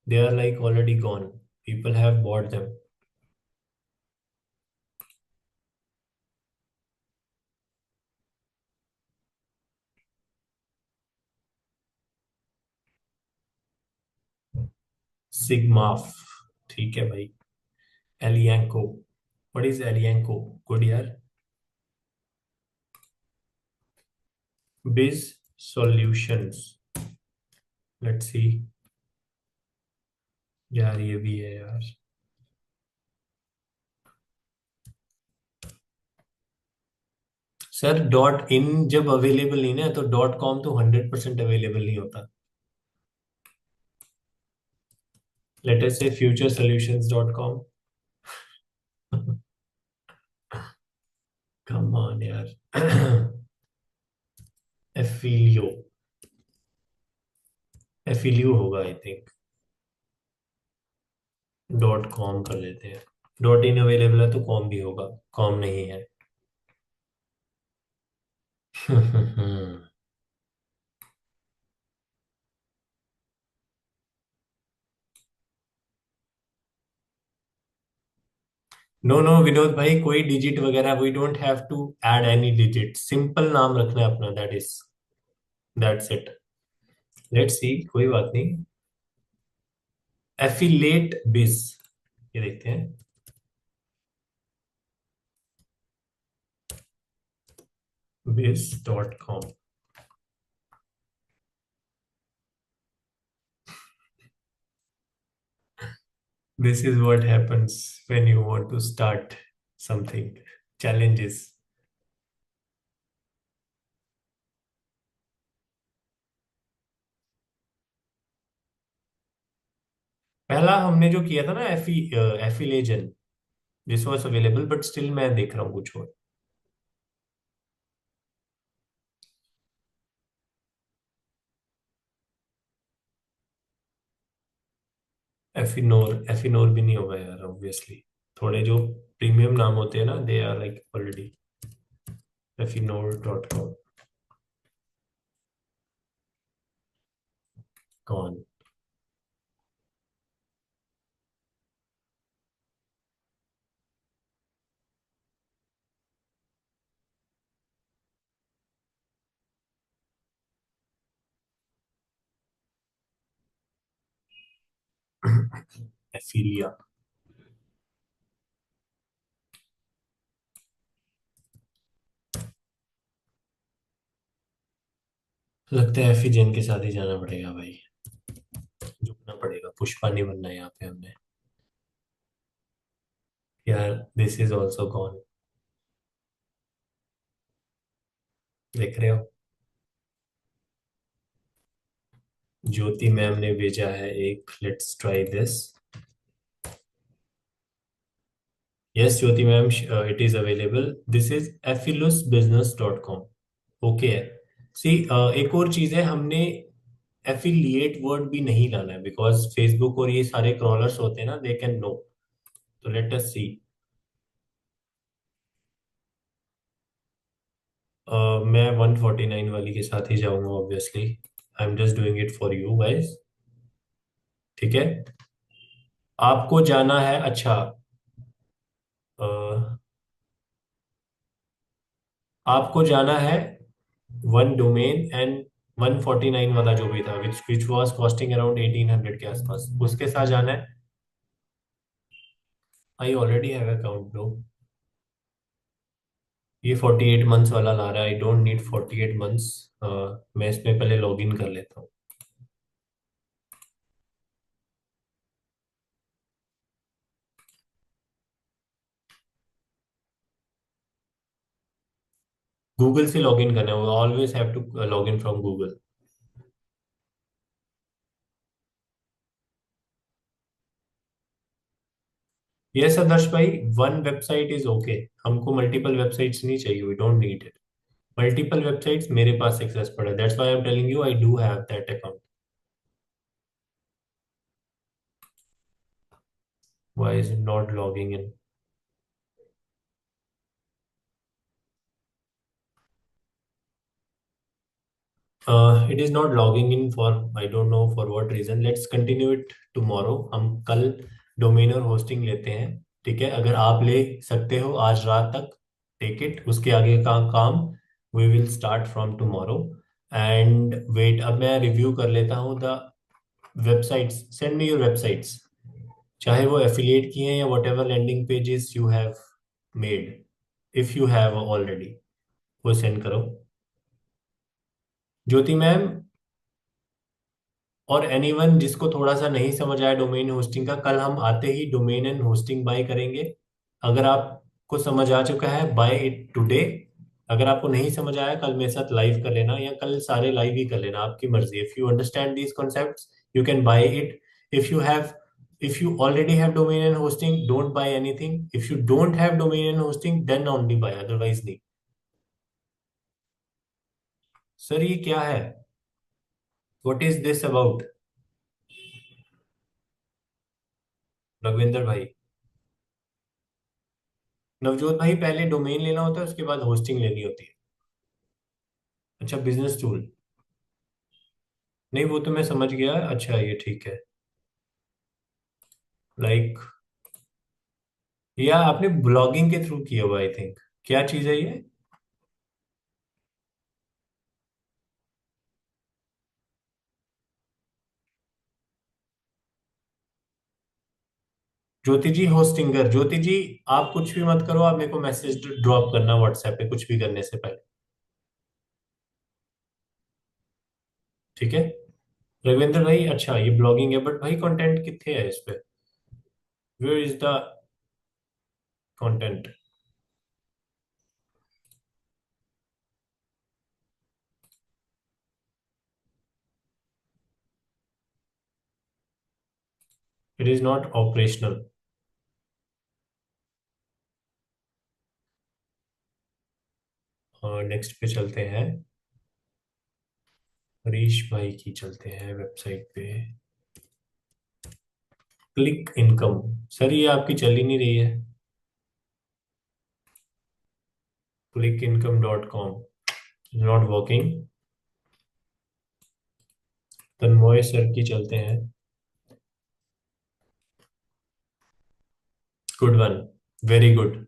they are like already gone, people have bought them। सिग्माफ, ठीक है भाई। एलियांको, व्हाट इज एलियांको? गुड यार। बिज सॉल्यूशंस, लेट्स सी। यार ये भी है यार। सर डॉट इन जब अवेलेबल नहीं ना, तो डॉट कॉम तो 100% अवेलेबल नहीं होता। लेट अस से futuresolutions.com। कम ऑन यार। एफिलियो, एफिलियो होगा आई थिंक। डॉट कॉम कर लेते हैं, डॉट इन अवेलेबल है तो कॉम भी होगा, कॉम नहीं है। नो नो विनोद भाई, कोई डिजिट वगैरह, we don't have to add any digit, simple नाम रखना है अपना, that is, that's it. Let's see, कोई बात नहीं। एफिलेट बिज, ये देखते हैं। biz.com। This is what happens when you want to start something, challenges। पहला हमने जो किया था ना, affiliation, this was available, but still मैं देख रहा हूँ कुछ और। एफिनोर, एफिनोर भी नहीं होगा यार ऑब्वियसली। थोड़े जो प्रीमियम नाम होते हैं ना, दे आर लाइक ऑलरेडी। एफिनोर.com। कौन? एफिलिया। लगता है एफी जैन के साथ ही जाना पड़ेगा भाई। झुकना पड़ेगा, पुष्पा नहीं बनना है यहाँ पे हमने। यार दिस इज ऑल्सो गॉन। देख रहे हो? ज्योति मैम ने भेजा है एक, let's try this. Yes Jyoti ma'am, it is available, this is effilusbusiness.com। Okay है। सी एक और चीज है, हमने एफिलिएट वर्ड भी नहीं लाना है, बिकॉज फेसबुक और ये सारे क्रॉलर्स होते हैं ना, दे कैन नो। तो लेट अस सी। मैं 149 वाली के साथ ही जाऊंगा obviously. I am just doing it for you guys. ठीक है। आपको जाना है, अच्छा। आपको जाना है वन डोमेन एंड 149 वाला जो भी था, विच वाज कॉस्टिंग अराउंड 1800 के आसपास, उसके साथ जाना है। I already have account bro. ये 48 मंथ्स वाला ला रहा है, आई डोंट नीड 48 मंथ्स। मैं इसमें पहले लॉग इन कर लेता हूँ। गूगल से लॉग इन करना है, always have to log in from Google. Yes Adarsh भाई, वन वेबसाइट इज ओके। हमको मल्टीपल वेबसाइट्स नहीं चाहिए, we don't need it. Multiple websites मेरे पास एक्सेस पड़ा है, that's why I am telling you I do have that account. Why is not logging in? It is not logging in for, I don't know for what reason. Let's continue it tomorrow. हम कल domain और hosting लेते हैं। ठीक है, अगर आप ले सकते हो आज रात तक, टेक इट। उसके आगे का काम we will start from tomorrow. And wait, अब मैं रिव्यू कर लेता हूँ the websites. Send me your websites, चाहे वो एफिलिएट की हैं या whatever landing pages you have made, if you have already, वो सेंड करो। ज्योति मैम और एनीवन जिसको थोड़ा सा नहीं समझ आया डोमेन होस्टिंग का, कल हम आते ही डोमेन एंड होस्टिंग बाय करेंगे। अगर आपको समझ आ चुका है, बाय इट टुडे। अगर आपको नहीं समझ आया, कल मेरे साथ लाइव कर लेना, या कल सारे लाइव ही कर लेना, आपकी मर्जी। If you understand these concepts you can buy it. If you have, if you already have domain and hosting, don't buy anything. If you don't have domain and hosting, then only buy, otherwise नहीं। Sir ये क्या है? What is this about? Ravinder भाई, नवजोत भाई, पहले domain लेना होता है, उसके बाद होस्टिंग लेनी होती है। अच्छा, बिजनेस टूल। नहीं वो तो मैं समझ गया, अच्छा ये ठीक है। लाइक या आपने ब्लॉगिंग के थ्रू किया हुआ, आई थिंक। क्या चीज है ये? ज्योति जी होस्टिंगर, ज्योति जी आप कुछ भी मत करो, आप मेरे को मैसेज ड्रॉप करना व्हाट्सएप पे कुछ भी करने से पहले। ठीक है। रविंद्र भाई, अच्छा ये ब्लॉगिंग है, बट भाई कंटेंट कितने है इस पे? Where is the content? It is not operational. Next पे चलते हैं। हरीश भाई की चलते हैं वेबसाइट पे। Click income. सर ये आपकी चल ही नहीं रही है। clickincome.com not working. Tanmay sir की चलते हैं। Good one, very good,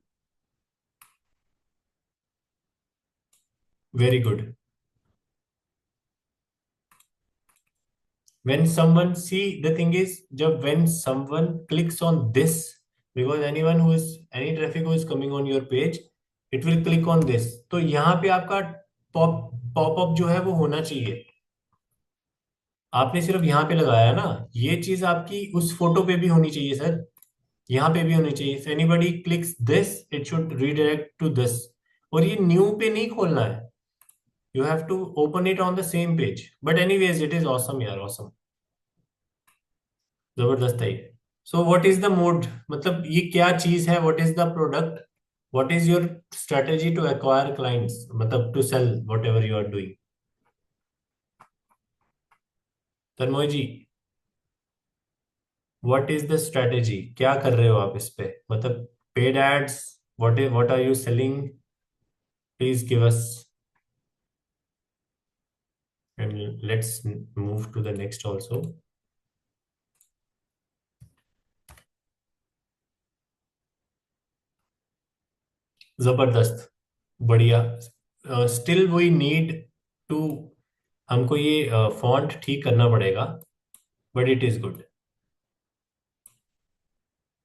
very good. When someone see, the thing is, जब when someone clicks on this, because anyone who is any traffic who is coming on your page, it will click on this, तो यहाँ पे आपका popup जो है वो होना चाहिए। आपने सिर्फ यहाँ पे लगाया ना, ये चीज आपकी उस फोटो पे भी होनी चाहिए सर, यहाँ पे भी होनी चाहिए। If anybody clicks this, it should redirect to this. और ये न्यू पे नहीं खोलना है, you have to open it on the same page. But anyways it is awesome यार, ऑसम, जबरदस्त है ये। So what is the mode, मतलब ये क्या चीज है, what is the product, what is your strategy to acquire clients, मतलब to sell whatever you are doing. Tanmay ji, what is the strategy, क्या कर रहे हो आप इस पे, मतलब paid ads, what are you selling, please give us and let's move to the next also. जबरदस्त, बढ़िया। स्टिल वी नीड टू, हमको ये फॉन्ट ठीक करना पड़ेगा, बट इट इज गुड।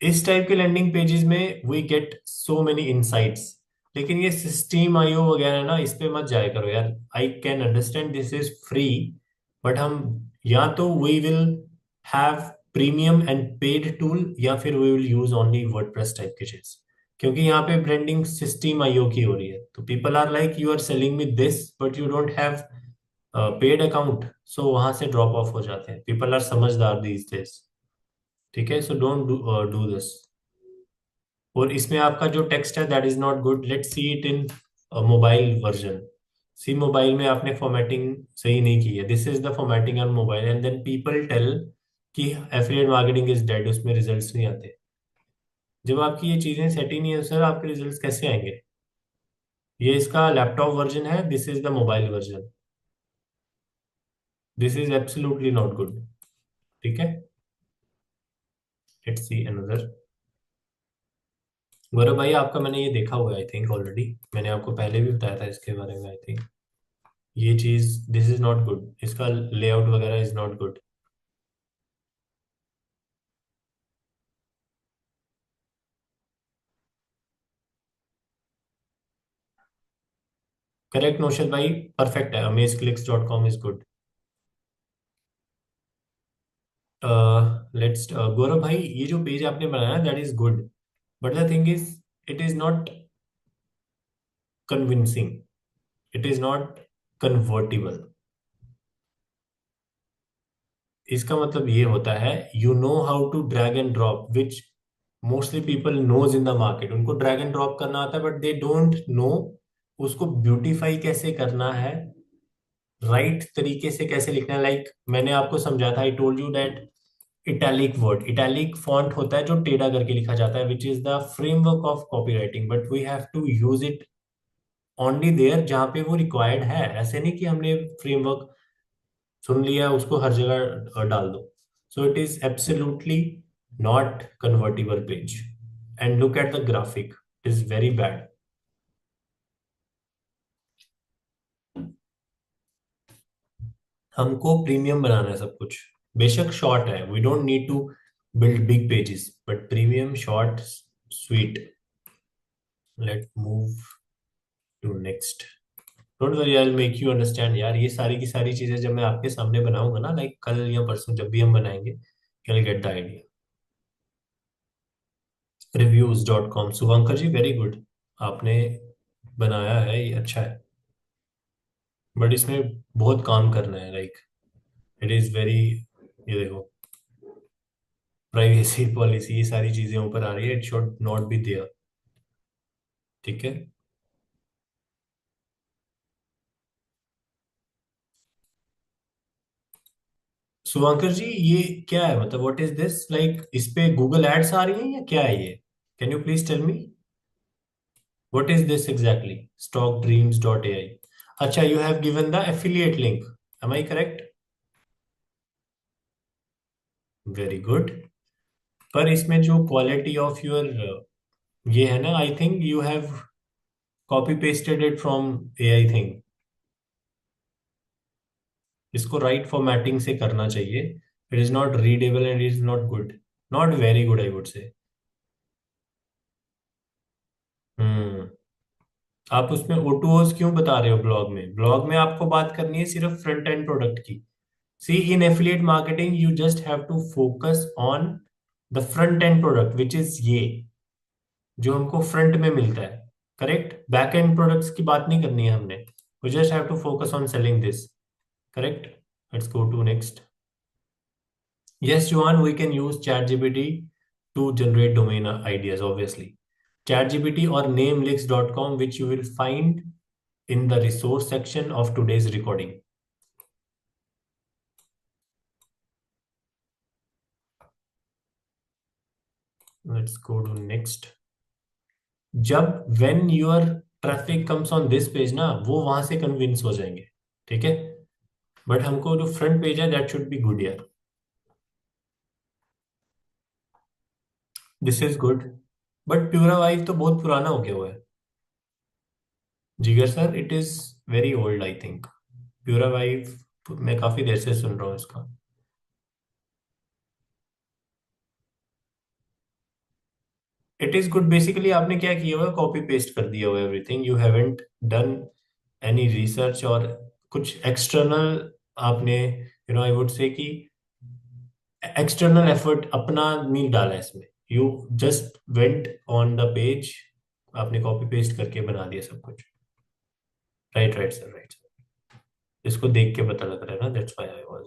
इस टाइप के लैंडिंग पेजेस में we get so many insights. लेकिन ये सिस्टम आईओ वगैरह ना, इस पे मत जाया करो यार। I can understand this is free, but हम या तो we will have premium and paid tool, या फिर we will use only WordPress type के चीज। क्योंकि यहाँ पे ब्रांडिंग सिस्टम आईओ की हो रही है, तो people are like you are selling me this but you don't have paid account, so वहां से ड्रॉप ऑफ हो जाते हैं। पीपल आर समझदार दीज डेज, ठीक है। So don't do this. और इसमें आपका जो टेक्स्ट है that is not good, let's see it in mobile version. See mobile में आपने फॉर्मेटिंग सही नहीं की है, this is the formatting on mobile, and then people tell कि एफिलिएट मार्केटिंग इज डेड, उसमें रिजल्ट्स नहीं आते। जब आपकी ये चीजें सेट ही नहीं है सर, आपके रिजल्ट्स कैसे आएंगे। ये इसका लैपटॉप वर्जन है, this is the mobile version, this is absolutely not good, ठीक है। Let's see another. गौरव भाई, आपका मैंने ये देखा हुआ है आई थिंक ऑलरेडी, मैंने आपको पहले भी बताया था इसके बारे में आई थिंक। ये चीज दिस इज नॉट गुड, इसका लेआउट वगैरह is not good. Correct Naushad भाई, परफेक्ट है, amazeclicks.com इज गुड। लेट्स, गौरव भाई ये जो पेज आपने बनाया that is good, but the thing is it is not convincing, it is not convertible. इसका मतलब ये होता है, you know how to drag and drop, which mostly people knows in the market. उनको ड्रैग एंड ड्रॉप करना आता है, but they don't know उसको ब्यूटीफाई कैसे करना है, राइट तरीके से कैसे लिखना है। लाइक मैंने आपको समझा था, I told you that italic word, italic font होता है जो टेढ़ा करके लिखा जाता है, which is the framework of copywriting, but we have to use it only there जहां पे वो रिक्वायर्ड है। ऐसे नहीं कि हमने फ्रेमवर्क सुन लिया उसको हर जगह डाल दो। So it is absolutely not convertible page, and look at the graphic, it is very bad. हमको प्रीमियम बनाना है सब कुछ, बेशक शॉर्ट है, we don't need to build big pages, but premium short sweet. Let move to next. Don't worry, I will make you understand यार। ये सारी की सारी चीजें जब मैं आपके सामने बनाऊंगा ना, लाइक कल या परसों जब भी हम बनाएंगे, you will get the idea. reviews.com, Shubhankar ji very good, आपने बनाया है ये, अच्छा है। बट इसमें बहुत काम करना है, लाइक इट इज वेरी, ये देखो प्राइवेसी पॉलिसी, ये सारी चीजें ऊपर आ रही है, it should not be there, ठीक है। शुभंकर जी ये क्या है, मतलब व्हाट इज दिस, लाइक इस पे गूगल एड्स आ रही है या क्या है ये, can you please tell me. What is this exactly? Stockdreams.ai. अच्छा, you have given the affiliate link. Am I correct? Very good. पर इसमें जो क्वालिटी ऑफ योर ये है ना, I think you have copy pasted it from AI thing. इसको right formatting से करना चाहिए. It is not readable and it is not good. Not very good I would say. Hmm. आप उसमें O2Os क्यों बता रहे हो ब्लॉग में? ब्लॉग में आपको बात करनी है सिर्फ फ्रंट एंड प्रोडक्ट की. See, in affiliate marketing you just have to focus on the front end product which is ये जो हमको फ्रंट में मिलता है. करेक्ट. बैक एंड प्रोडक्ट्स की बात नहीं करनी है हमने. We just have to focus on selling this. Correct. Let's go to next. Yes, Johan, we can use ChatGPT to generate domain ideas, obviously. ChatGPT or namelicks.com, which you will find in the resource section of today's recording. Let's go to next. जब when your traffic comes on this page ना, वो वहां से convince हो जाएंगे. ठीक है. But हमको जो फ्रंट पेज है that should be good यार. This is good. But Puravive तो बहुत पुराना हो गया हुआ है. Jigar sir, it is very old I think. Puravive मैं काफी देर से सुन रहा हूँ इसका. It is good. बेसिकली आपने क्या किया हुआ है? कॉपी पेस्ट कर दिया हुआ है everything. You haven't done any research और कुछ एक्सटर्नल आपने आई वुड से कि एक्सटर्नल एफर्ट अपना नहीं डाला है इसमें. You just went on the page. आपने कॉपी पेस्ट करके बना दिया सब कुछ. Right right sir, right sir. इसको देख के पता लग रहा है ना. That's why I was.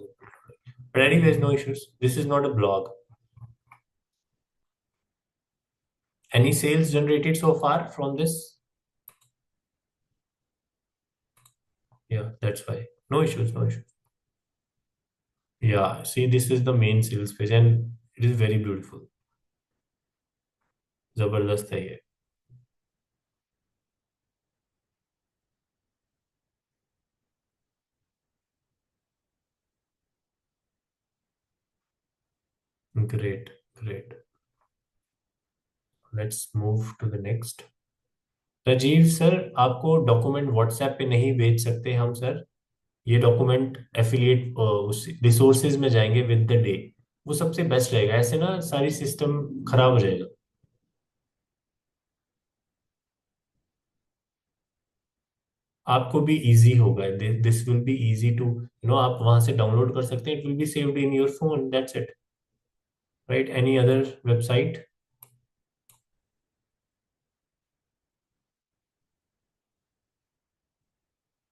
But anyways, no issues. This is not a blog. Any sales generated so far from this? Yeah, that's why. No issues, no issues. Yeah, see, this is the main sales page and it is very beautiful. जबरदस्त है ये. Great, great. Let's move to the next. Rajiv sir, आपको document WhatsApp पे नहीं भेज सकते हम sir. ये डॉक्यूमेंट एफिलिएट उस रिसोर्सेज में जाएंगे विद द डे. वो सबसे बेस्ट रहेगा. ऐसे ना सारी सिस्टम खराब हो जाएगा. आपको भी इजी होगा. This will be easy to आप वहां से डाउनलोड कर सकते हैं. It will be saved in your phone. That's it. Right. Any other website?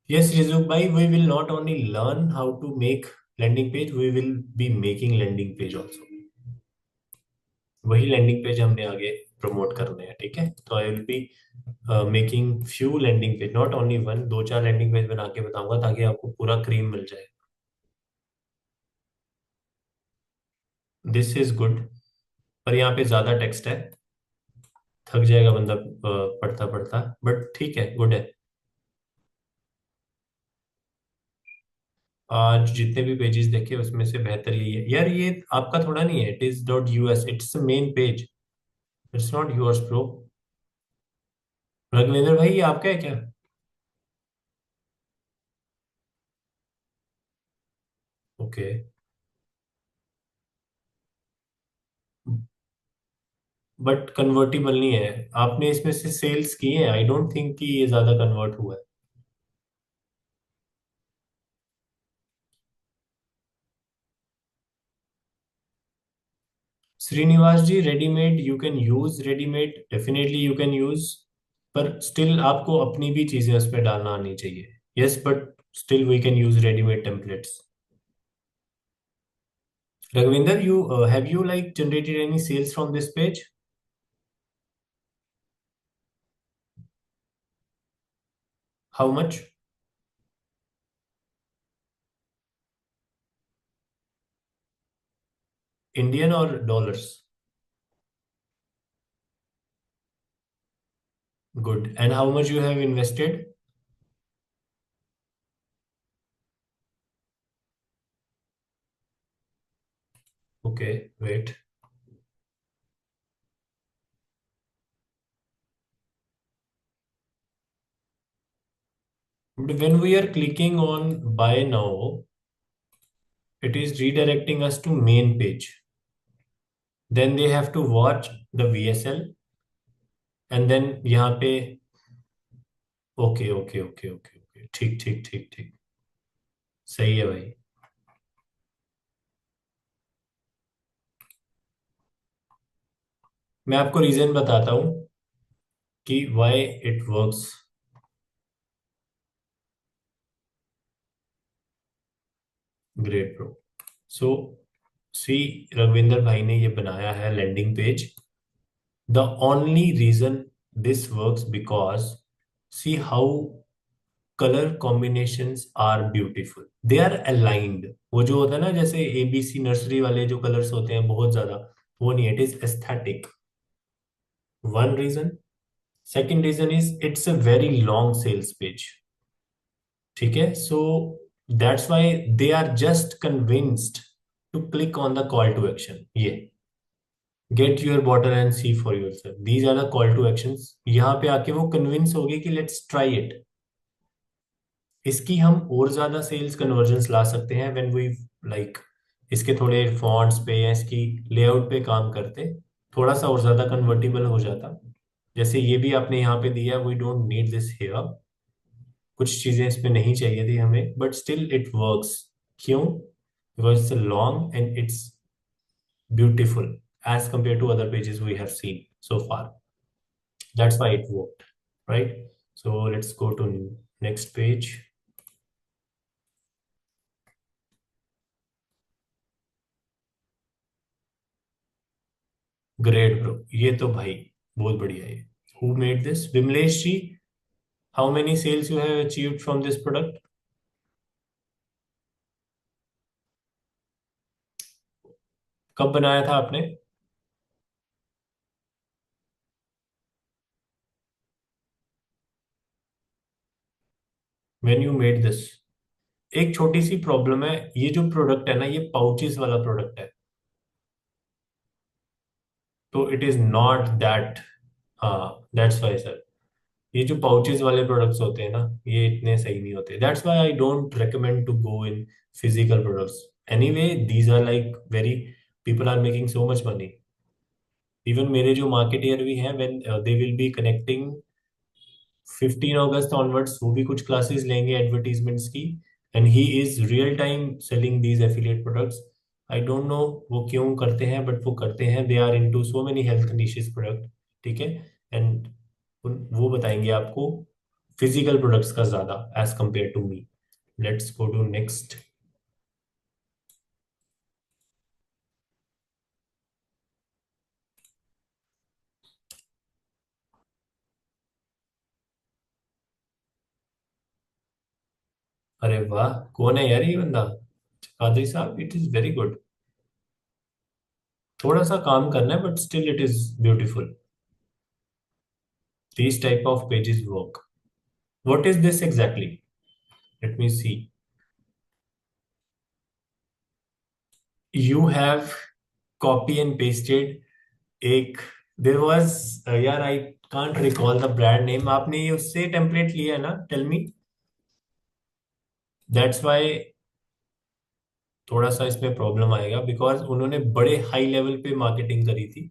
Yes, Rizuk bhai, we will not only learn how to make landing page, we will be making landing page also. वही landing page हमने आगे promote करने हैं. ठीक है. तो I will be making few landing page, not only one. दो चार लैंडिंग पेज बना के बताऊंगा ताकि आपको पूरा क्रीम मिल जाए. This is good. पर यहाँ पे ज्यादा टेक्स्ट है. थक जाएगा बंदा पढ़ता पढ़ता. बट ठीक है, गुड है. आज जितने भी पेजेस देखे उसमें से बेहतर यही है यार. ये आपका थोड़ा नहीं है. It is dot US. It's main page. It's not yours pro. Raghuvendra भाई, ये आपका है क्या? ओके. बट कन्वर्टिबल नहीं है. आपने इसमें से सेल्स किए हैं. आई डोंट थिंक कि ये ज्यादा कन्वर्ट हुआ है. Shrinivas ji, readymade you can use. Readymade definitely you can use. पर स्टिल आपको अपनी भी चीजें उस पर डालना आनी चाहिए. Yes, but still we can use readymade templates. Raghavinder, you have you like generated any sales from this page? How much? Indian or dollars? Good. And how much you have invested? Okay, wait. But when we are clicking on buy now, it is redirecting us to main page. Then they have to watch the VSL and then यहाँ पे okay okay okay okay okay ठीक ठीक ठीक ठीक सही है भाई. मैं आपको रीजन बताता हूँ कि why it works. Great bro. So see Ravinder भाई ने ये बनाया है landing page. The only reason this works because see how colour combinations are beautiful, they are aligned. वो जो होता है ना जैसे एबीसी नर्सरी वाले जो कलर्स होते हैं बहुत ज्यादा, वो नहीं. It is aesthetic. One reason. Second reason is it's a very long sales page. ठीक है. So that's why they are just convinced to click on the call to action. ये get your bottle and see for yourself, these are the call to actions. यहाँ पे आके वो convince हो गए कि लेट्स ट्राई इट. इसकी हम और ज्यादा सेल्स कन्वर्जन्स ला सकते हैं व्हेन वी लाइक इसके थोड़े फॉन्ट्स पे या इसकी लेआउट पे काम करते, थोड़ा सा और ज्यादा कन्वर्टेबल हो जाता. जैसे ये भी आपने यहाँ पे दिया, we don't need this here. कुछ चीजें इसमें नहीं चाहिए थी हमें, बट स्टिल इट वर्क्स. क्यों? Because it's long and it's beautiful as compared to other pages we have seen so far. That's why it worked, right? So let's go to next page. Great bro. ये तो भाई बहुत बढ़िया है. Who made this? Vimlesh ji. How many sales you have achieved from this product? कब बनाया था आपने? When you made this. एक छोटी सी प्रॉब्लम है, ये जो प्रोडक्ट है ना ये पाउचेस वाला प्रोडक्ट है, तो इट इज नॉट दैट. हाँ दैट्स वाई सर. ये जो पाउचेस वाले प्रोडक्ट्स होते हैं ना ये इतने सही नहीं होते. That's why I don't recommend to go in physical products. Anyway these are like very, people are making so much money. Even मेरे जो मार्केटियर भी हैं, when they will be connecting 15 August onwards, वो भी कुछ क्लासेस लेंगे advertisements की. And he is real time selling these affiliate products. I don't know वो क्यों करते हैं, बट वो करते हैं. They are into so many health niches product. ठीक है. एंड वो बताएंगे आपको फिजिकल प्रोडक्ट्स का ज्यादा as compare to me. Let's go to next. अरे वाह, कौन है यार ये बंदा? कादरी साहब, इट इज वेरी गुड. थोड़ा सा काम करना है but still it is beautiful. These type of pages work. What is this exactly? Let me see. You have copy and pasted एक, there was यार I can't recall the brand name. आपने ये उससे टेम्पलेट लिया है ना? Tell me. That's why थोड़ा सा इसमें प्रॉब्लम आएगा, बिकॉज उन्होंने बड़े हाई लेवल पे मार्केटिंग करी थी,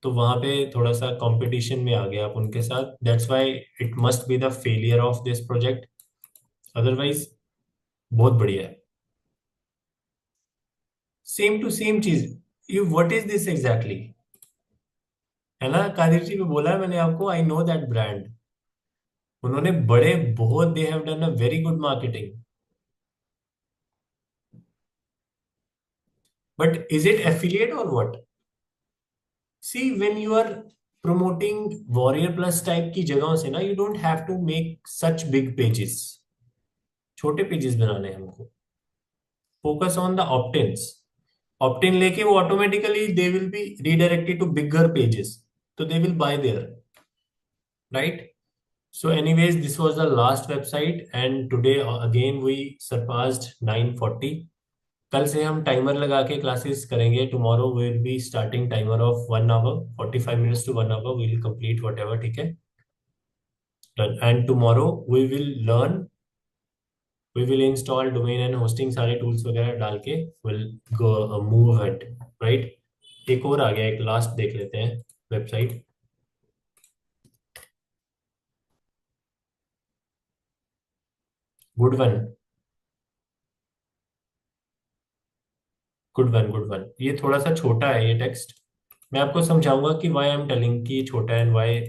तो वहां पे थोड़ा सा कंपटीशन में आ गया आप उनके साथ. That's why it must be the failure of this project. Otherwise बहुत बढ़िया है. सेम टू सेम चीज. You what is this exactly? है ना कादिर जी, को बोला है मैंने आपको, आई नो दैट ब्रांड. उन्होंने बड़े बहुत, they have done a very good marketing. But is it affiliate और what? See when you are promoting warrior plus type की जगहों से ना, you don't have to make such big pages. छोटे pages बनाने हैं हमको. Focus on the optins. Optin लेके वो automatically they will be redirected to bigger pages, तो they will buy there. right? So anyways, this was the last website and today again we surpassed 940. कल से हम timer लगा के classes करेंगे. Tomorrow will be starting timer of 1 hour, 45 minutes to 1 hour will complete whatever. ठीक है, done. And tomorrow we will install domain and hosting, सारे tools वगैरह डाल के will go move head, right. एक और आ गया, एक लास्ट देख लेते हैं website. Good one, good one, good one. ये थोड़ा सा छोटा है ये टेक्स्ट. मैं आपको समझाऊंगा कि वाई आई एम टेलिंग कि ये छोटा है and why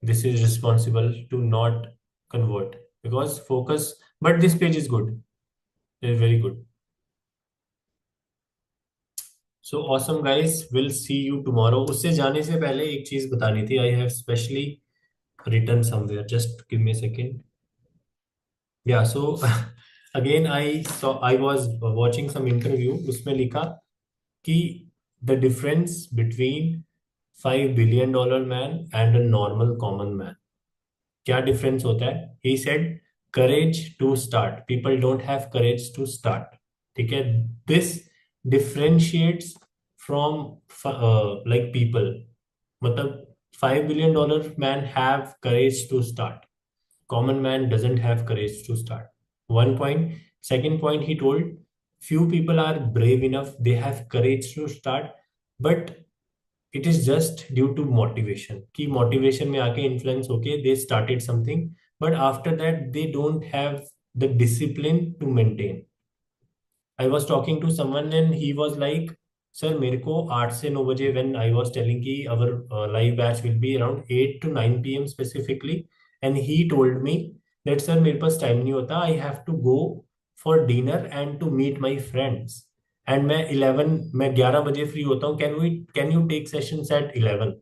this is responsible to not convert, because focus. But this page is good, is very good. So awesome guys, will see you tomorrow. उससे जाने से पहले एक चीज बतानी थी. I have specially written somewhere, just give me a second. या so again I was watching some interview. उसमें लिखा कि the difference between $5 billion man and a normal common man. क्या डिफरेंस होता है? He said courage to start. People don't have courage to start. ठीक है, this differentiates from like people. मतलब $5 billion man have courage to start. Common man doesn't have courage to start. One point. Second point, he told few people are brave enough, they have courage to start, but it is just due to motivation. कि motivation में आके influence होके they started something, but after that they don't have the discipline to maintain. I was talking to someone and he was like, sir मेरे को 8 से 9 बजे, when I was telling कि our live batch will be around 8 to 9 p.m. specifically, and he told me that sir मेरे पास time नहीं होता, I have to go for dinner and to meet my friends, and मैं 11 बजे free होता हूँ. Can you take sessions at 11?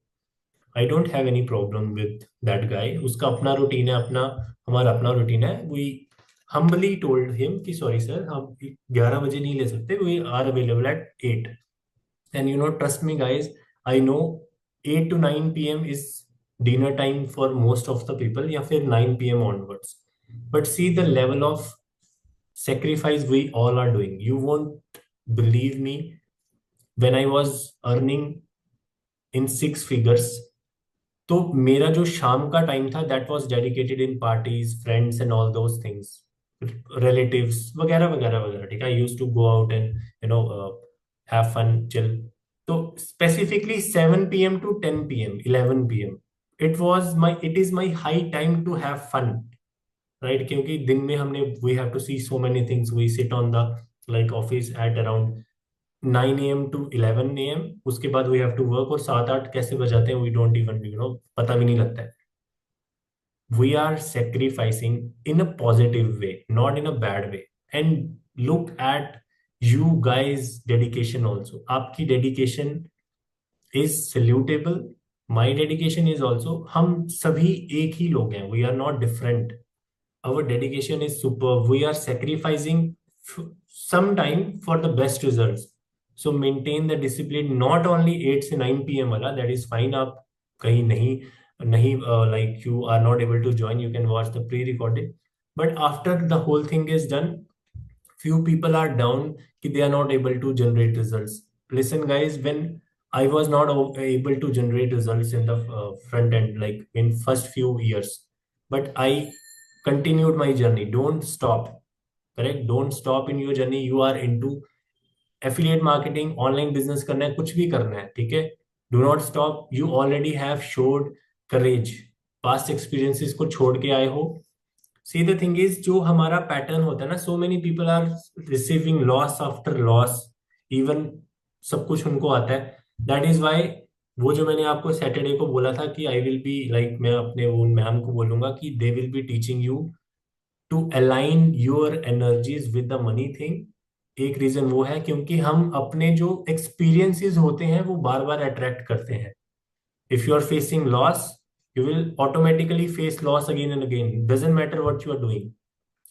I don't have any problem with that guy. उसका अपना routine है, अपना हमारा अपना रूटीन है. वी humbly told him कि सॉरी सर, हम 11 बजे नहीं ले सकते, we are available at 8. And you know, trust me guys, I know 8 to 9 p.m. is dinner time for most of the people, या फिर 9 p.m. onwards. But see the level of sacrifice we all are doing. You won't believe me, when I was earning in six figures, तो मेरा जो शाम का time था that was dedicated in parties, friends and all those things, relatives वगैरह वगैरह वगैरह. ठीक है, I used to go out and have fun, chill. तो specifically 7 p.m. to 10 p.m., 11 p.m., it is my high time to have fun, right. क्योंकि दिन में हमने we have to see so many things. We sit on the like office at around 9 a.m. to 11 a.m. उसके बाद we have to work, और 7-8 कैसे बजाते हैं वी डोंट इवन पता भी नहीं लगता है. We are sacrificing in a positive way, not in a bad way. And look at you guys dedication also. आपकी dedication is salutable. My dedication is also. हम सभी एक ही लोग हैं, we are not different. our dedication is superb. We are sacrificing some time for the best results. So maintain the discipline. Not only 8 से 9 p.m. वाला, that is fine. आप कहीं नहीं नहीं like you are not able to join, you can watch the pre-recorded. But after the whole thing is done, few people are down कि they are not able to generate results. Listen guys, when I was not able to generate results in the front end, like in first few years, but I continued my journey. Don't stop. Correct, don't stop in your journey. You are into affiliate marketing, online business करना है, कुछ भी करना है, ठीक है. Do not stop. You already have showed courage. Past experiences को छोड़ के आए हो. See the thing is, जो हमारा पैटर्न होता है ना, so many people are receiving loss after loss. Even सब कुछ उनको आता है. That is why वो जो मैंने आपको सैटरडे को बोला था कि आई विल बी लाइक, मैं अपने वो मैम को बोलूंगा कि they will be teaching you to align your energies with the money thing. एक रीजन वो है क्योंकि हम अपने जो एक्सपीरियंसेस होते हैं वो बार बार अट्रैक्ट करते हैं. If you are facing loss, you will automatically face loss again and again. Doesn't matter what you are doing.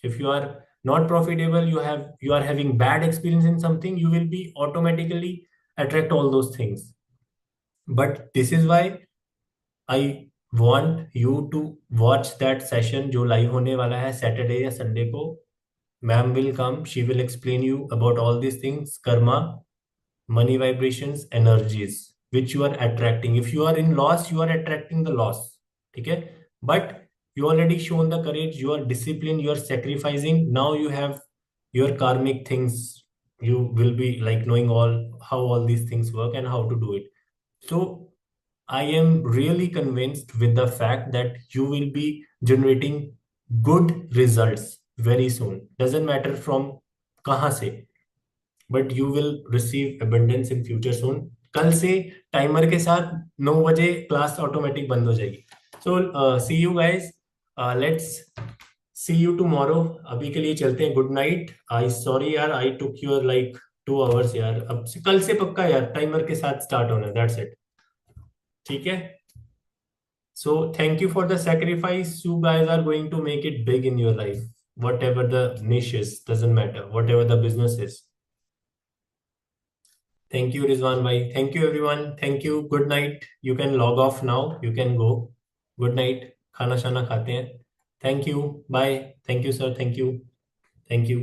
If you are not profitable, you are having bad experience in something, you will be automatically attract all those things. But this is why I want you to watch that session जो live होने वाला है Saturday या Sunday को. Ma'am will come, she will explain you about all these things, Karma, money vibrations, energies which you are attracting. If you are in loss, you are attracting the loss. ठीक है. But you already shown the courage, you are disciplined, you are sacrificing. Now you have your karmic things. You will be like knowing all how all these things work and how to do it. So I am really convinced with the fact that you will be generating good results very soon. Doesn't matter from कहाँ से, but you will receive abundance in future soon. कल से timer के साथ 9 बजे class automatic बंद हो जाएगी. So see you guys, let's see you tomorrow. अभी के लिए चलते हैं. Good night. आई सॉरी यार, आई टुक योर लाइक 2 hours यार. अब से कल से पक्का यार टाइमर के साथ स्टार्ट होना है. That's it. ठीक है. So thank you for the sacrifice. You guys are going to make it big in your life. Whatever the niche is, doesn't matter. Whatever the business is. Thank you, Rizwan bhai. Thank you, everyone. Thank you. Good night. You can log off now. You can go. Good night. खाना शाना खाते हैं. Thank you. Bye. Thank you, sir. Thank you. Thank you.